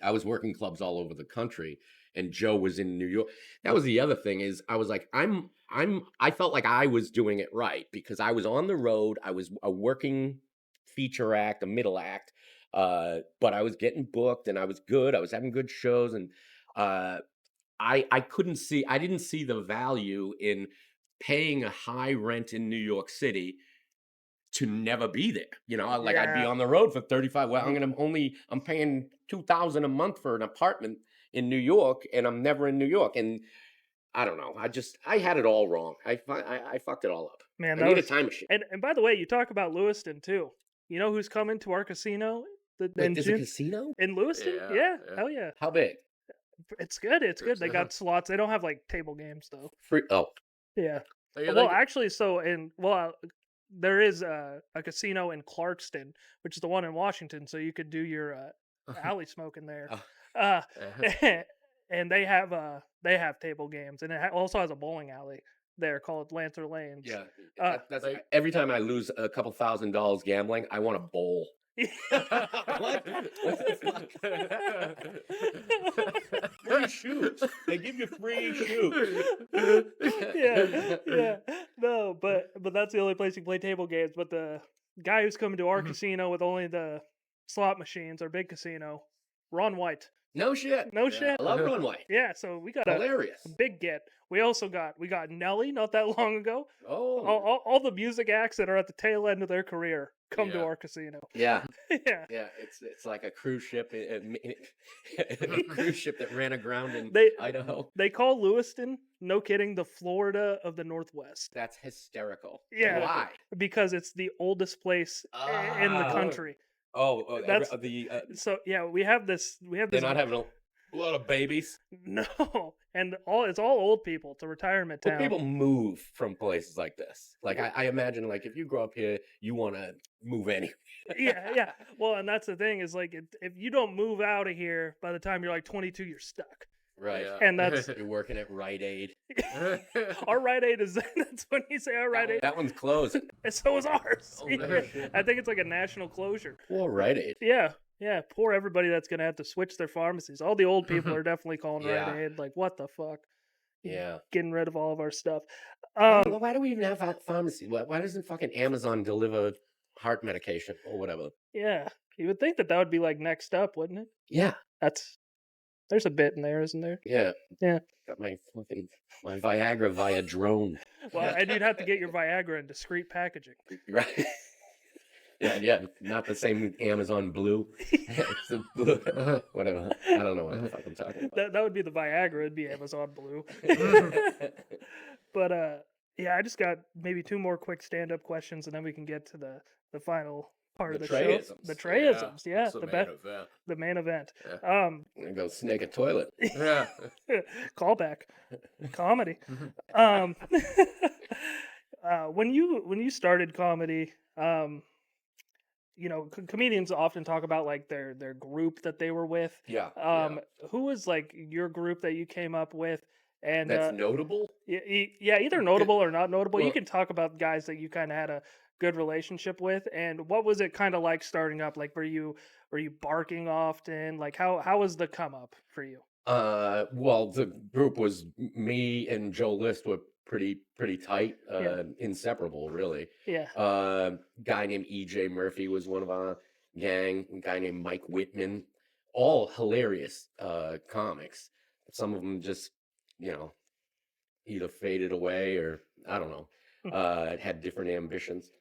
I was working clubs all over the country, and Joe was in New York. That was the other thing is I was like, I felt like I was doing it right because I was on the road. I was a working feature act, a middle act, but I was getting booked and I was good. I was having good shows, and uh, I didn't see the value in paying a high rent in New York City to never be there. Like I'd be Yeah. on the road for 35. Well, I'm paying 2,000 a month for an apartment in New York and I'm never in New York. And I don't know. I had it all wrong. I fucked it all up. Man, I that need a was time machine. and by the way, you talk about Lewiston too. You know who's coming to our casino Wait, in there's a June? casino? In Lewiston? Yeah, Yeah, yeah. hell yeah. How big? It's good. It's good. They got slots. They don't have like table games though. Free. Oh, Yeah. They- Well, they- actually, there is a casino in Clarkston, which is the one in Washington. So you could do your alley smoking there. Oh. Uh, yeah. and they have table games, and it also has a bowling alley there called Lancer Lanes. yeah. Uh, That's every time I lose a couple $1,000 gambling, I want a bowl. What? What the fuck? Free shoes. They give you free shoes. yeah. No, but that's the only place you can play table games. But the guy who's coming to our casino with only the slot machines, our big casino, Ron White. No shit. No Yeah. shit. I love Ron White. Yeah, so we got a Hilarious. big get. We also got Nelly not that long ago. Oh. All the music acts that are at the tail end of their career come to Yeah. our casino. Yeah. Yeah. Yeah. It's like a cruise ship. A cruise ship that ran aground in They Idaho. they call Lewiston, no kidding, the Florida of the Northwest. That's hysterical. Yeah. Why? Because it's the oldest place in the Ah. country. Oh, That's- the So yeah, we have this they're not having a lot of babies. no, and it's all old people. It's a retirement But town. people move from places like this. Like I imagine, like if you grow up here, you want to move anywhere. yeah. Well, and that's the thing is like if you don't move out of here by the time you're like 22, you're stuck. Right. Yeah. And that's You're working at Rite Aid. our Rite Aid is that's when you say our Rite Aid. That one's closing. And so is ours. Oh, Yeah. no shit. I think it's like a national closure. Poor Rite Aid. Yeah. Poor everybody that's gonna have to switch their pharmacies. All the old people are definitely calling Yeah. Rite Aid. Like, what the fuck? Yeah. Getting rid of all of our stuff. Why do we even have a pharmacy? Why doesn't fucking Amazon deliver heart medication or whatever? Yeah. You would think that would be like next up, wouldn't it? Yeah. There's a bit in there, isn't there? Yeah. Yeah. Got my Viagra via drone. Well, and you'd have to get your Viagra in discreet packaging. Right. Yeah. Not the same Amazon Blue. It's the blue. Whatever. I don't know what the fuck I'm talking about. That would be the Viagra. It'd be Amazon Blue. But yeah, I just got maybe two more quick stand-up questions, and then we can get to the final part The of the show. Trayisms. The Trayisms, yeah, It's the main event. the main event. I'm gonna go snake a toilet. Yeah. Callback, comedy. When you started comedy, comedians often talk about like their group that they were with. Yeah. Who was like your group that you came up with? And That's notable. yeah, either notable or not notable. You Well- can talk about guys that you kind of had a good relationship with, and what was it kind of like starting up? Like, were you barking often? Like, how was the come up for you? Well, the group was me and Joe List were pretty tight, Yeah. inseparable, really. Yeah, Guy named EJ Murphy was one of our gang. A guy named Mike Whitman, all hilarious comics. Some of them just, either faded away or I don't know, had different ambitions.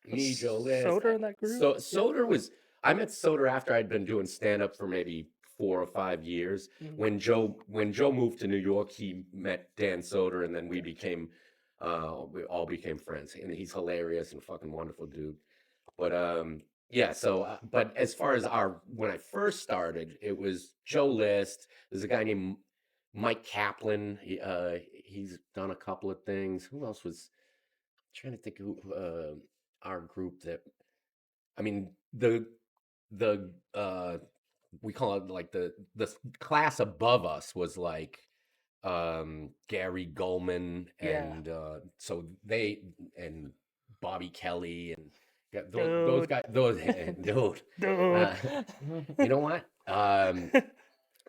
Me, Joe List. Soder in that group. So Soder was. I met Soder after I'd been doing stand up for maybe 4 or 5 years. Mhm. When Joe moved to New York, he met Dan Soder, and then we all became friends. And he's hilarious and fucking wonderful dude. But yeah. So, but as far as when I first started, it was Joe List. There's a guy named Mike Kaplan. He's done a couple of things. Who else was? I'm trying to think who our group that. I mean the we call it like the class above us was like Gary Goldman Yeah. and so they and Bobby Kelly and yeah, those Dude. guys those dude Dude. you know what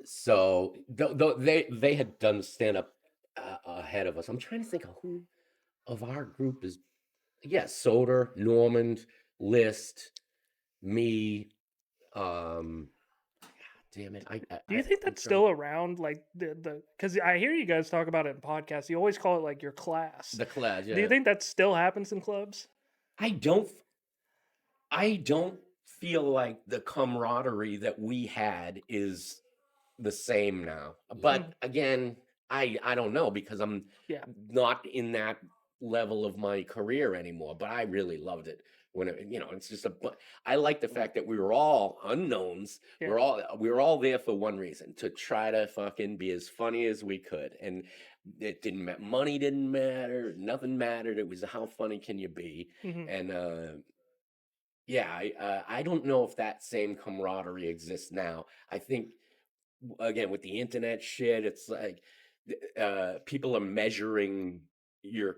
so they had done stand up ahead of us. I'm trying to think of who of our group is Soder, Normand, List, me, damn it. Do you think that's still around? Like the because I hear you guys talk about it in podcasts. You always call it like your class. the class? Yeah. Do you think that still happens in clubs? I don't. I don't feel like the camaraderie that we had is the same now. But again, I don't know because I'm Yeah. not in that level of my career anymore. But I really loved it when it's just I like the fact that we were all unknowns. Yeah. We were all there for one reason, to try to fucking be as funny as we could. And it didn't matter. Money didn't matter. Nothing mattered. It was how funny can you be? Mhm. And yeah, I don't know if that same camaraderie exists now. I think again with the internet shit, it's like people are measuring your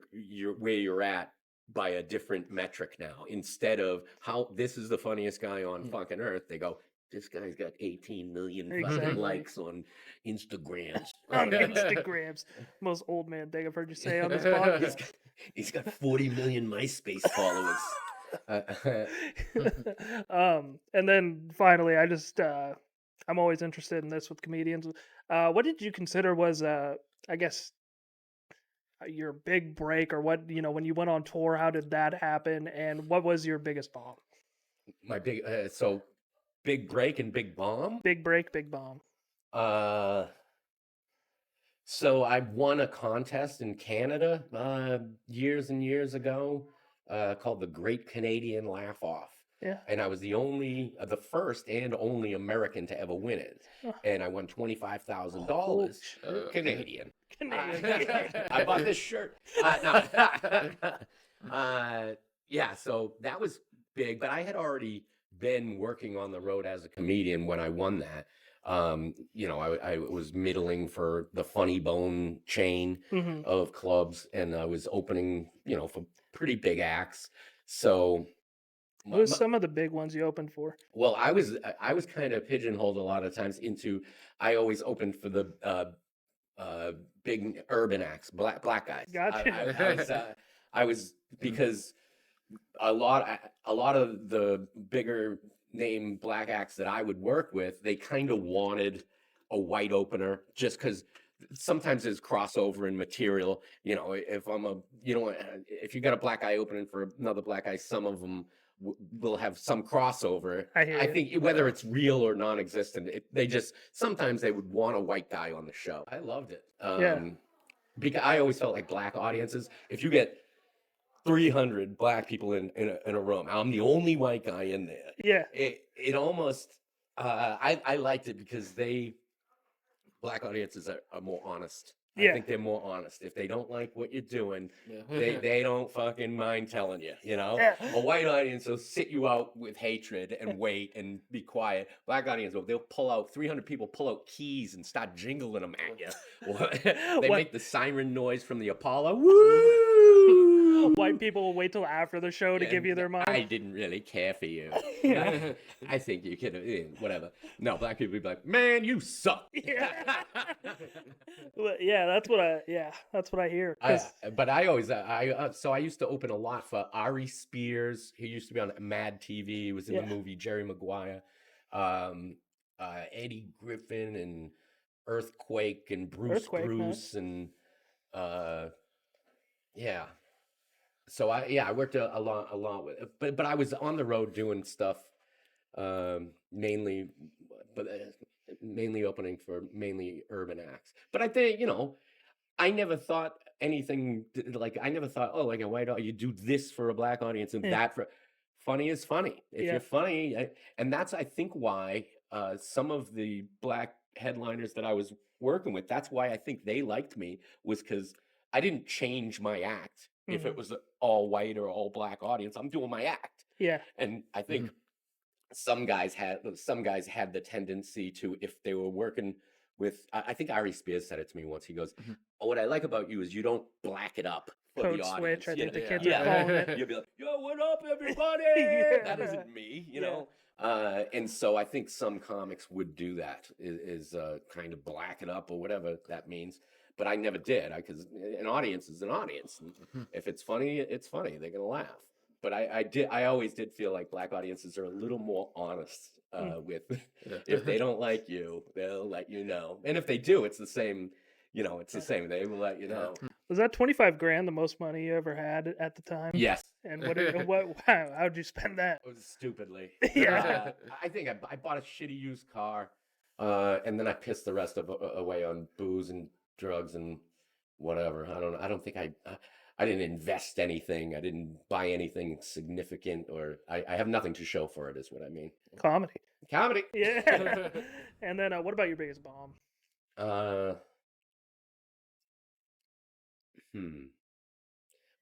where you're at by a different metric now. Instead of how this is the funniest guy on fucking earth, they go, this guy's got 18 million fucking Exactly. likes on Instagrams. On Instagrams. Most old man thing I've heard you say on this podcast. He's got 40 million MySpace followers. And then finally, I just I'm always interested in this with comedians. What did you consider was I guess your big break, or what when you went on tour? How did that happen, and what was your biggest bomb? My big big break and big bomb. Big break, big bomb. So I won a contest in Canada years and years ago called the Great Canadian Laugh Off. Yeah. And I was the first and only American to ever win it. Oh. And I won $25,000 Canadian. Canadian. I bought this shirt. Yeah, so that was big, but I had already been working on the road as a comedian when I won that. I was middling for the Funny Bone chain Mhm. of clubs, and I was opening, for pretty big acts. So, What was some of the big ones you opened for? well, I was kind of pigeonholed a lot of times into. I always opened for the big urban acts, black guys. Gotcha. I was because a lot of the bigger name black acts that I would work with, they kind of wanted a white opener just because sometimes there's crossover in material. If if you got a black guy opening for another black guy, some of them will have some crossover. I hear I you. think whether it's real or non-existent, sometimes they would want a white guy on the show. I loved it. Because I always felt like black audiences, if you get 300 black people in a room, I'm the only white guy in there. Yeah. It almost I liked it because black audiences are more honest. I Yeah. think they're more honest. If they don't like what you're doing, they don't fucking mind telling you, Yeah. A white audience will sit you out with hatred and wait and be quiet. Black audience, they'll pull out 300 people, pull out keys and start jingling them at you. They What- make the siren noise from the Apollo. Woo! White people will wait till after the show to give you their money. I didn't really care for you. Yeah. I think you could have, whatever. No, black people would be like, man, you suck. Yeah. Well, yeah, that's what I hear. 'Cause- But I always, so I used to open a lot for Ari Spears. He used to be on Mad TV. He was in the movie Jerry Maguire. Eddie Griffin and Earthquake and Bruce and yeah. So I worked a lot with, but I was on the road doing stuff, mainly opening for mainly urban acts. But I think I never thought anything like I never thought, oh, like a white audience, you do this for a black audience and that funny is funny. If Yeah. you're funny, and that's I think why some of the black headliners that I was working with, that's why I think they liked me, was because I didn't change my act. If it Mhm. was an all white or all black audience, I'm doing my act. Yeah. And I think some guys had the tendency to, if they were working with, I think Ari Spears said it to me once. He goes, "Oh, what I like about you is you don't black it up for Code the switch. audience." I You think know? the kids Yeah. are calling it. You'll be like, "Yo, what up, everybody?" That Yeah. isn't me, you Yeah. know. And so I think some comics would do that, is kind of black it up or whatever that means. But I never did, because an audience is an audience. And if it's funny, it's funny. They're gonna laugh. But I always did feel like black audiences are a little more honest with if they don't like you, they'll let you know. And if they do, it's the same. You know, it's the same. They will let you know. Was that 25 grand the most money you ever had at the time? Yes. And how'd you spend that? It was stupidly. Yeah. I think I bought a shitty used car, and then I pissed the rest of away on booze and drugs and whatever. I don't think I didn't invest anything. I didn't buy anything significant, or I have nothing to show for it, is what I mean. Comedy. Comedy. Yeah. And then what about your biggest bomb?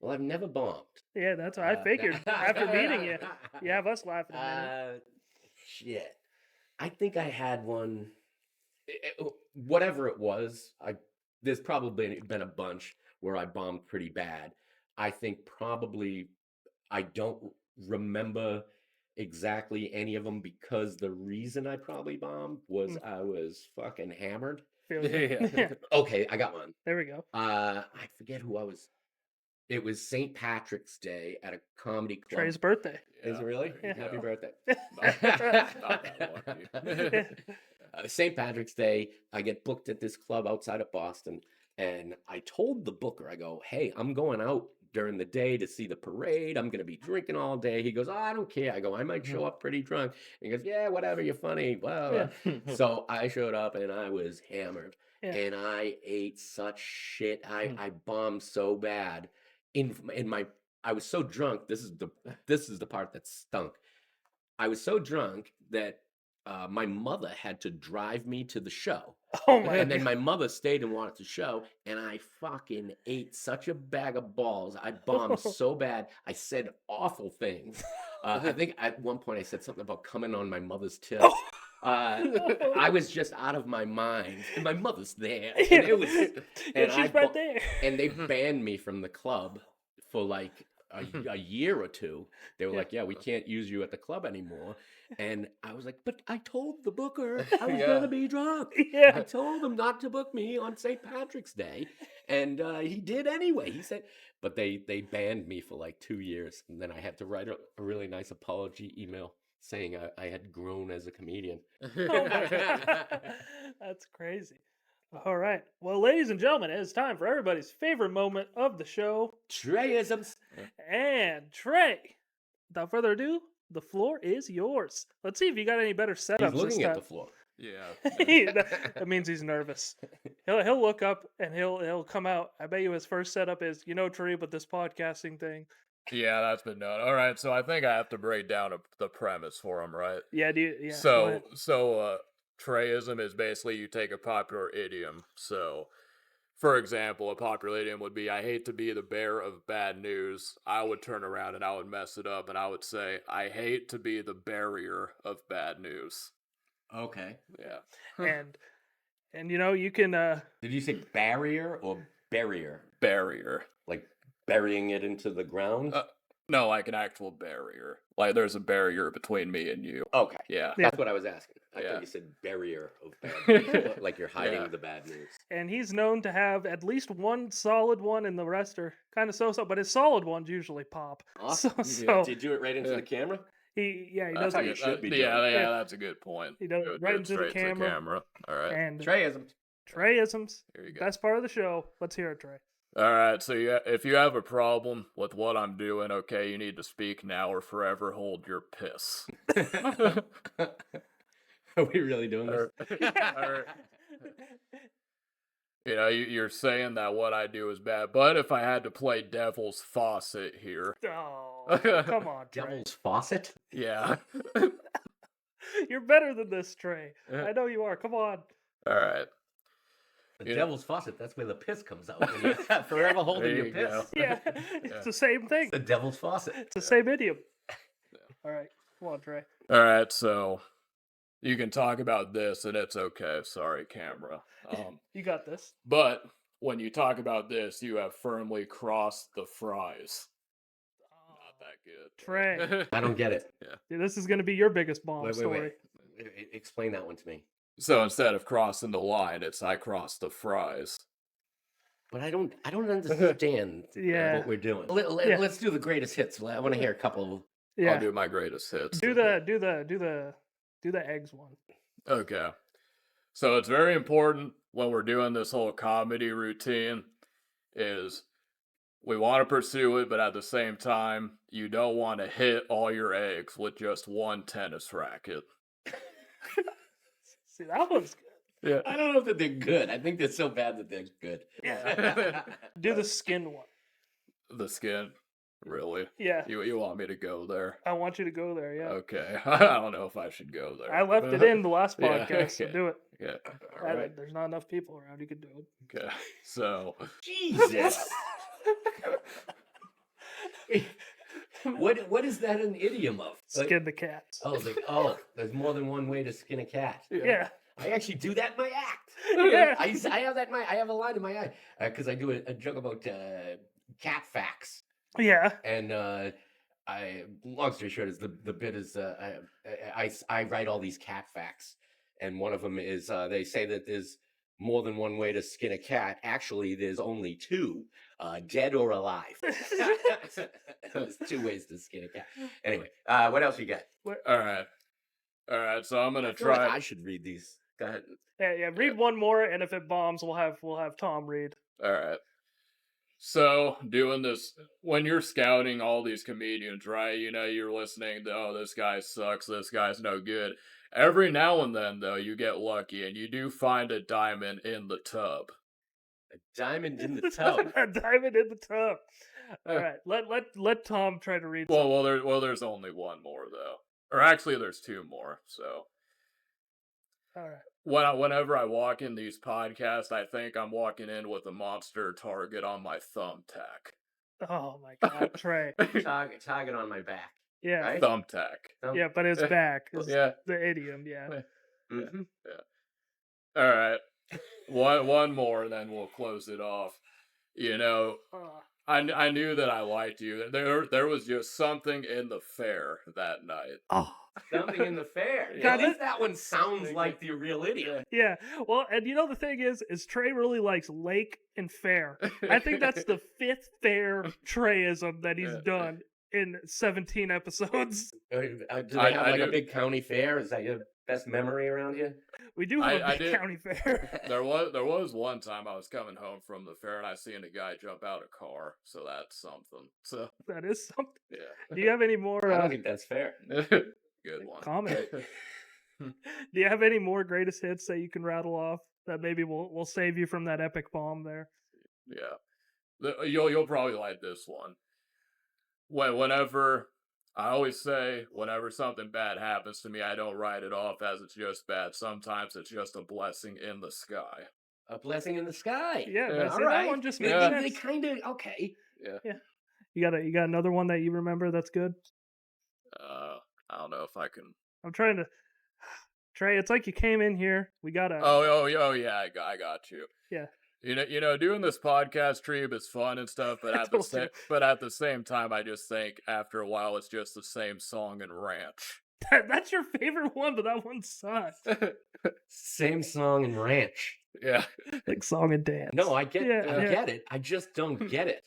Well, I've never bombed. Yeah, that's what I figured. After meeting you, you have us laughing a minute. Shit. I think I had one. Whatever it was, there's probably been a bunch where I bombed pretty bad. I think probably I don't remember exactly any of them, because the reason I probably bombed was I was fucking hammered. Feel you. Yeah. Okay, I got one. There we go. I forget who I was. It was St. Patrick's Day at a comedy club. Trey's birthday. Is it really? Yeah. Happy birthday. Not that lucky. St. Patrick's Day, I get booked at this club outside of Boston, and I told the booker, I go, "Hey, I'm going out during the day to see the parade. I'm going to be drinking all day." He goes, "Oh, I don't care." I go, "I might show up pretty drunk." And he goes, "Yeah, whatever, you're funny." Well, so I showed up and I was hammered, and I ate such shit. I bombed so bad. I was so drunk. This is the part that stunk. I was so drunk that my mother had to drive me to the show. Oh my And then God. my mother stayed and wanted the show, and I fucking ate such a bag of balls. I bombed so bad. I said awful things. I think at one point I said something about coming on my mother's tip. I was just out of my mind, and my mother's there, and it was, and she's right there. and they banned me from the club for like a year or two. They were like, "Yeah, we can't use you at the club anymore." And I was like, "But I told the booker I was gonna be drunk. Yeah. I told him not to book me on St. Patrick's Day, and he did anyway." He said, but they banned me for like 2 years, and then I had to write a really nice apology email saying I had grown as a comedian. Oh my God. That's crazy. All right. Well, ladies and gentlemen, it's time for everybody's favorite moment of the show. Trayisms. And Trey, without further ado, the floor is yours. Let's see if you got any better setups He's this looking at time. the floor. Yeah. that means he's nervous. He'll look up and he'll come out. I bet you his first setup is, Trey, but this podcasting thing. Yeah, that's been done. All right, so I think I have to break down the premise for him, right? Yeah, dude. Yeah. So Trayism is basically you take a popular idiom. So, for example, a popular idiom would be, "I hate to be the bearer of bad news." I would turn around and I would mess it up and I would say, "I hate to be the barrier of bad news." Okay. Yeah. And you can Did you say barrier or barrier? Barrier. Like burying it into the ground? No, like an actual barrier. Like there's a barrier between me and you. Okay. Yeah. That's what I was asking. I Yeah. thought you said barrier of bad news. Like you're hiding Yeah. the bad news. and he's known to have at least one solid one, and the rest are kind of so-so, but his solid ones usually pop. Awesome. So Did you do it right into Yeah. the camera? he does That's how it. you should be doing Yeah, it. yeah, that's a good point. He does Do it right do into the straight to camera. All right. And Trayisms. Trayisms, Here you go. best part of the show. Let's hear it, Trey. All right, so if you have a problem with what I'm doing, okay, you need to speak now or forever hold your piss. Are we really doing this? Or- You know, you're saying that what I do is bad, but if I had to play devil's faucet here, Oh, come on, Trey. Devil's faucet? yeah. You're better than this, Trey. Yeah. I know you are. Come on. All right. The You know- devil's faucet, that's where the piss comes out. When you're forever holding There your you piss. go. Yeah, it's the same thing. The devil's faucet. It's the same idiom. All right, come on, Trey. All right, so you can talk about this and it's okay. Sorry, camera. You got this. But when you talk about this, you have firmly crossed the fries. Not that good. Trey, I don't get it. dude, this is gonna be your biggest bomb Wait, story. Explain that one to me. So instead of crossing the line, it's I crossed the fries. But I don't understand Yeah. what we're doing. Yeah. Let's do the greatest hits. I want to hear a couple of. Yeah, I'll do my greatest hits. do the eggs one. Okay. So it's very important when we're doing this whole comedy routine is we want to pursue it, but at the same time, you don't want to hit all your eggs with just one tennis racket. See, that one's good. Yeah. I don't know if they're good. I think they're so bad that they're good. Yeah. Do the skin one. The skin. Really? Yeah, You want me to go there? I want you to go there. Yeah, Okay. I don't know if I should go there. I left it in the last Yeah, podcast. So okay. do it. Yeah. All right. There's not enough people around. You could do it. Okay. So Jesus. What is that an idiom of? Skin the cats. There's more than one way to skin a cat. Yeah. I actually do that in my act. Yeah. I have that in my. I have a line in my act because I do a joke about cat facts, Yeah. and long story short is the bit is I write all these cat facts, and one of them is they say that there's more than one way to skin a cat. Actually, there's only two, dead or alive. There's two ways to skin a cat. Anyway, what else you got? all right. All right, so I'm gonna I feel like try. I should read these. Go ahead. Yeah. Read one more, and if it bombs, we'll have Tom read. All right. So doing this when you're scouting all these comedians, right? You know, you're listening to, oh, this guy sucks, this guy's no good. Every now and then, though, you get lucky and you do find a diamond in the tub. A diamond in the tub. A diamond in the tub. All right. Let Tom try to read. There's only one more though, or actually, there's two more. So All right. whenever I walk in these podcasts, I think I'm walking in with a monster target on my thumbtack. Oh my God, Trey. Target on my back. Yeah. Right? Thumbtack. Yeah, but his back is Yeah. the idiom. Yeah. Mhm. All right. One more, and then we'll close it off. You know, I knew that I liked you. There was just something in the fair that night. Oh, something in the fair. God, At least that one sounds like the real idiot. Yeah. Well, and you know the thing is Trey really likes lake and fair. I think that's the fifth fair Trayism that he's done in 17 episodes. Do they have I like a do- big county fair? Is that your best memory around here? We do have I a big did- county fair. There was one time I was coming home from the fair and I seen a guy jump out a car, so that's something. So That is something. yeah, Do you have any more I don't think that's fair. good one. comment? Do you have any more greatest hits that you can rattle off that maybe we'll save you from that epic bomb there? Yeah, you'll probably like this one. Whenever I always say, whenever something bad happens to me, I don't write it off as it's just bad. Sometimes it's just a blessing in the sky. A blessing in the sky. Yeah, Yeah. that's All it. right. That one just Maybe makes they sense. kind of okay. You got another one that you remember that's good? I don't know if I can. I'm trying to Trey, it's like you came in here. We got a Oh yeah, I got you. Yeah. You know, doing this podcast, Treeb, is fun and stuff, but I at the told you. at the same time, I just think after a while, it's just the same song and ranch. that's your favorite one, but that one sucks. Same song and ranch. Yeah, Like song and dance. No, I get Yeah, I yeah. get it. I just don't get it.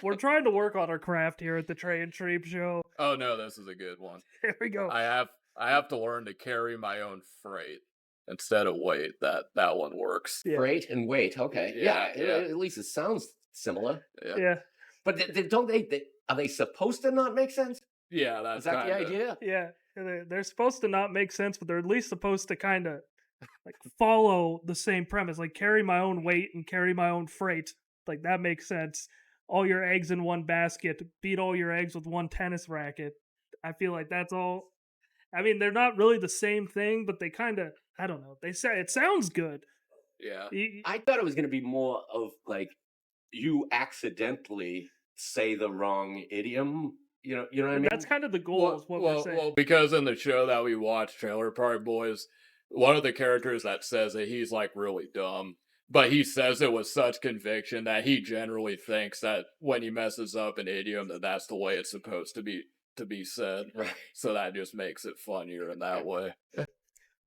We're trying to work on our craft here at the Tray and Treeb Show. Oh no, this is a good one. Here we go. I have to learn to carry my own freight instead of weight. That one works. Yeah. Freight and weight. Okay. Yeah. Yeah, yeah. At least it sounds similar. Yeah, But don't they? Are they supposed to not make sense? Yeah, that's Is that the kinda- idea? yeah. They're supposed to not make sense, but they're at least supposed to kind of like follow the same premise, like carry my own weight and carry my own freight. Like that makes sense. All your eggs in one basket, beat all your eggs with one tennis racket. I feel like that's all. I mean, they're not really the same thing, but they kind of, I don't know. They say it sounds good. Yeah. I thought it was going to be more of like you accidentally say the wrong idiom. You know what I mean? That's kind of the goal, is what we're saying. Well, because in the show that we watched, Trailer Park Boys, one of the characters that says that he's like really dumb, but he says it with such conviction that he generally thinks that when he messes up an idiom, that that's the way it's supposed to be said. Right. So that just makes it funnier in that way.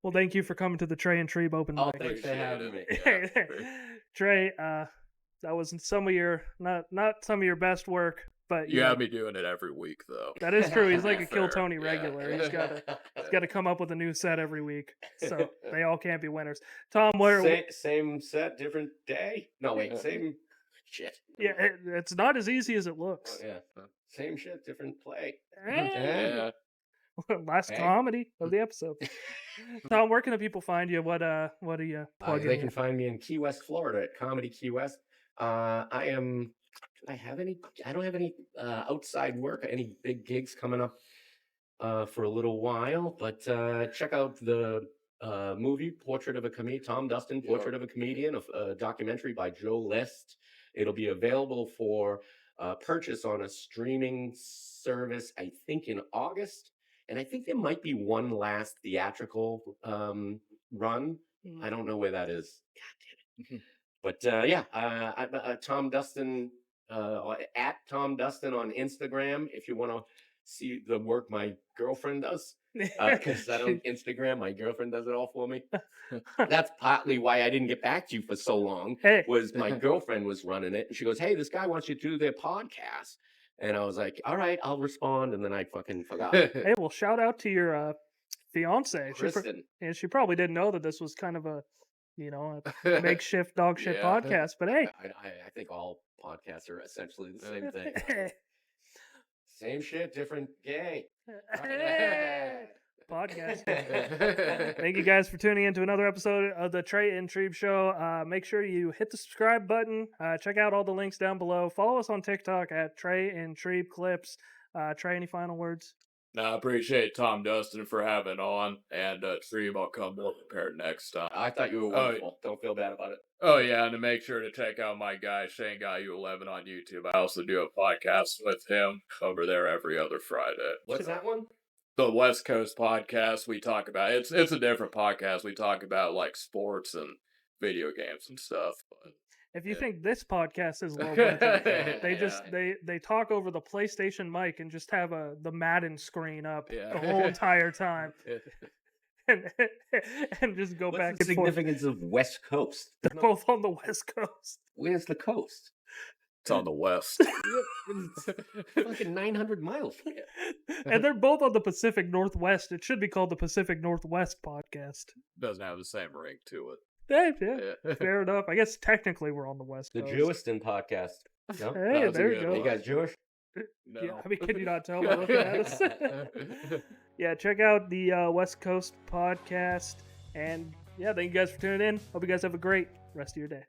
Well, thank you for coming to the Tray and Treeb open Oh, mic. thanks for Appreciate having me. it. Yeah. Trey, that was some of your not some of your best work, but You have me doing it every week, though. that is true. He's like a Kill Fair, Tony yeah. regular. He's got to come up with a new set every week, so they all can't be winners. Tom, where? Same set, different day. No, wait, same shit. Yeah, it's not as easy as it looks. Oh, yeah, same shit, different play. Yeah. Last Hey. comedy of the episode. Tom, where can the people find you? What do you plug They in? can find me in Key West, Florida, at Comedy Key West. I am. Do I have any? I don't have any outside work, any big gigs coming up for a little while. But check out the movie Portrait of a Comedian, Tom Dustin, Portrait of a Comedian, a documentary by Joe List. It'll be available for purchase on a streaming service, I think, in August. And I think there might be one last theatrical run. I don't know where that is. God damn it. But yeah, Tom Dustin, at Tom Dustin on Instagram, if you want to see the work my girlfriend does. Because I don't Instagram, my girlfriend does it all for me. That's partly why I didn't get back to you for so long. Hey. Was my girlfriend was running it, and she goes, "Hey, this guy wants you to do their podcast." And I was like, "All right, I'll respond." And then I fucking forgot. Hey, well, shout out to your fiance. Kristen. She probably didn't know that this was kind of a, a makeshift dog shit Yeah. podcast. But hey, I think all podcasts are essentially the same thing. Same shit, different gay. podcast. Thank you guys for tuning in to another episode of the Tray and Treeb Show. Make sure you hit the subscribe button. Check out all the links down below. Follow us on TikTok at Tray and Treeb Clips. Trey, any final words? No, I appreciate Tom Dustin for having on, and Treeb, I'll come more prepared next time. I thought you were wonderful. Don't feel bad about it. Oh yeah, and to make sure to check out my guy Shane Guy U11 on YouTube. I also do a podcast with him over there every other Friday. What's that one? The West Coast podcast. We talk about it's a different podcast. We talk about like sports and video games and stuff. But If you think this podcast is low budget, they Yeah. just they talk over the PlayStation mic and just have the Madden screen up Yeah. the whole entire time, and just go back What's the and forth. significance of West Coast? They're both on the West Coast. Where's the coast? it's on the West. Fucking 900 miles from here. And they're both on the Pacific Northwest. It should be called the Pacific Northwest podcast. Doesn't have the same ring to Yeah, it. Yeah. fair enough. I guess technically we're on the West The Coast. Jewiston podcast. No? Hey, That's a there you good go. Are you guys Jewish? No. Yeah, I mean, can you not tell by looking at us? Yeah, check out the West Coast podcast. And yeah, thank you guys for tuning in. Hope you guys have a great rest of your day.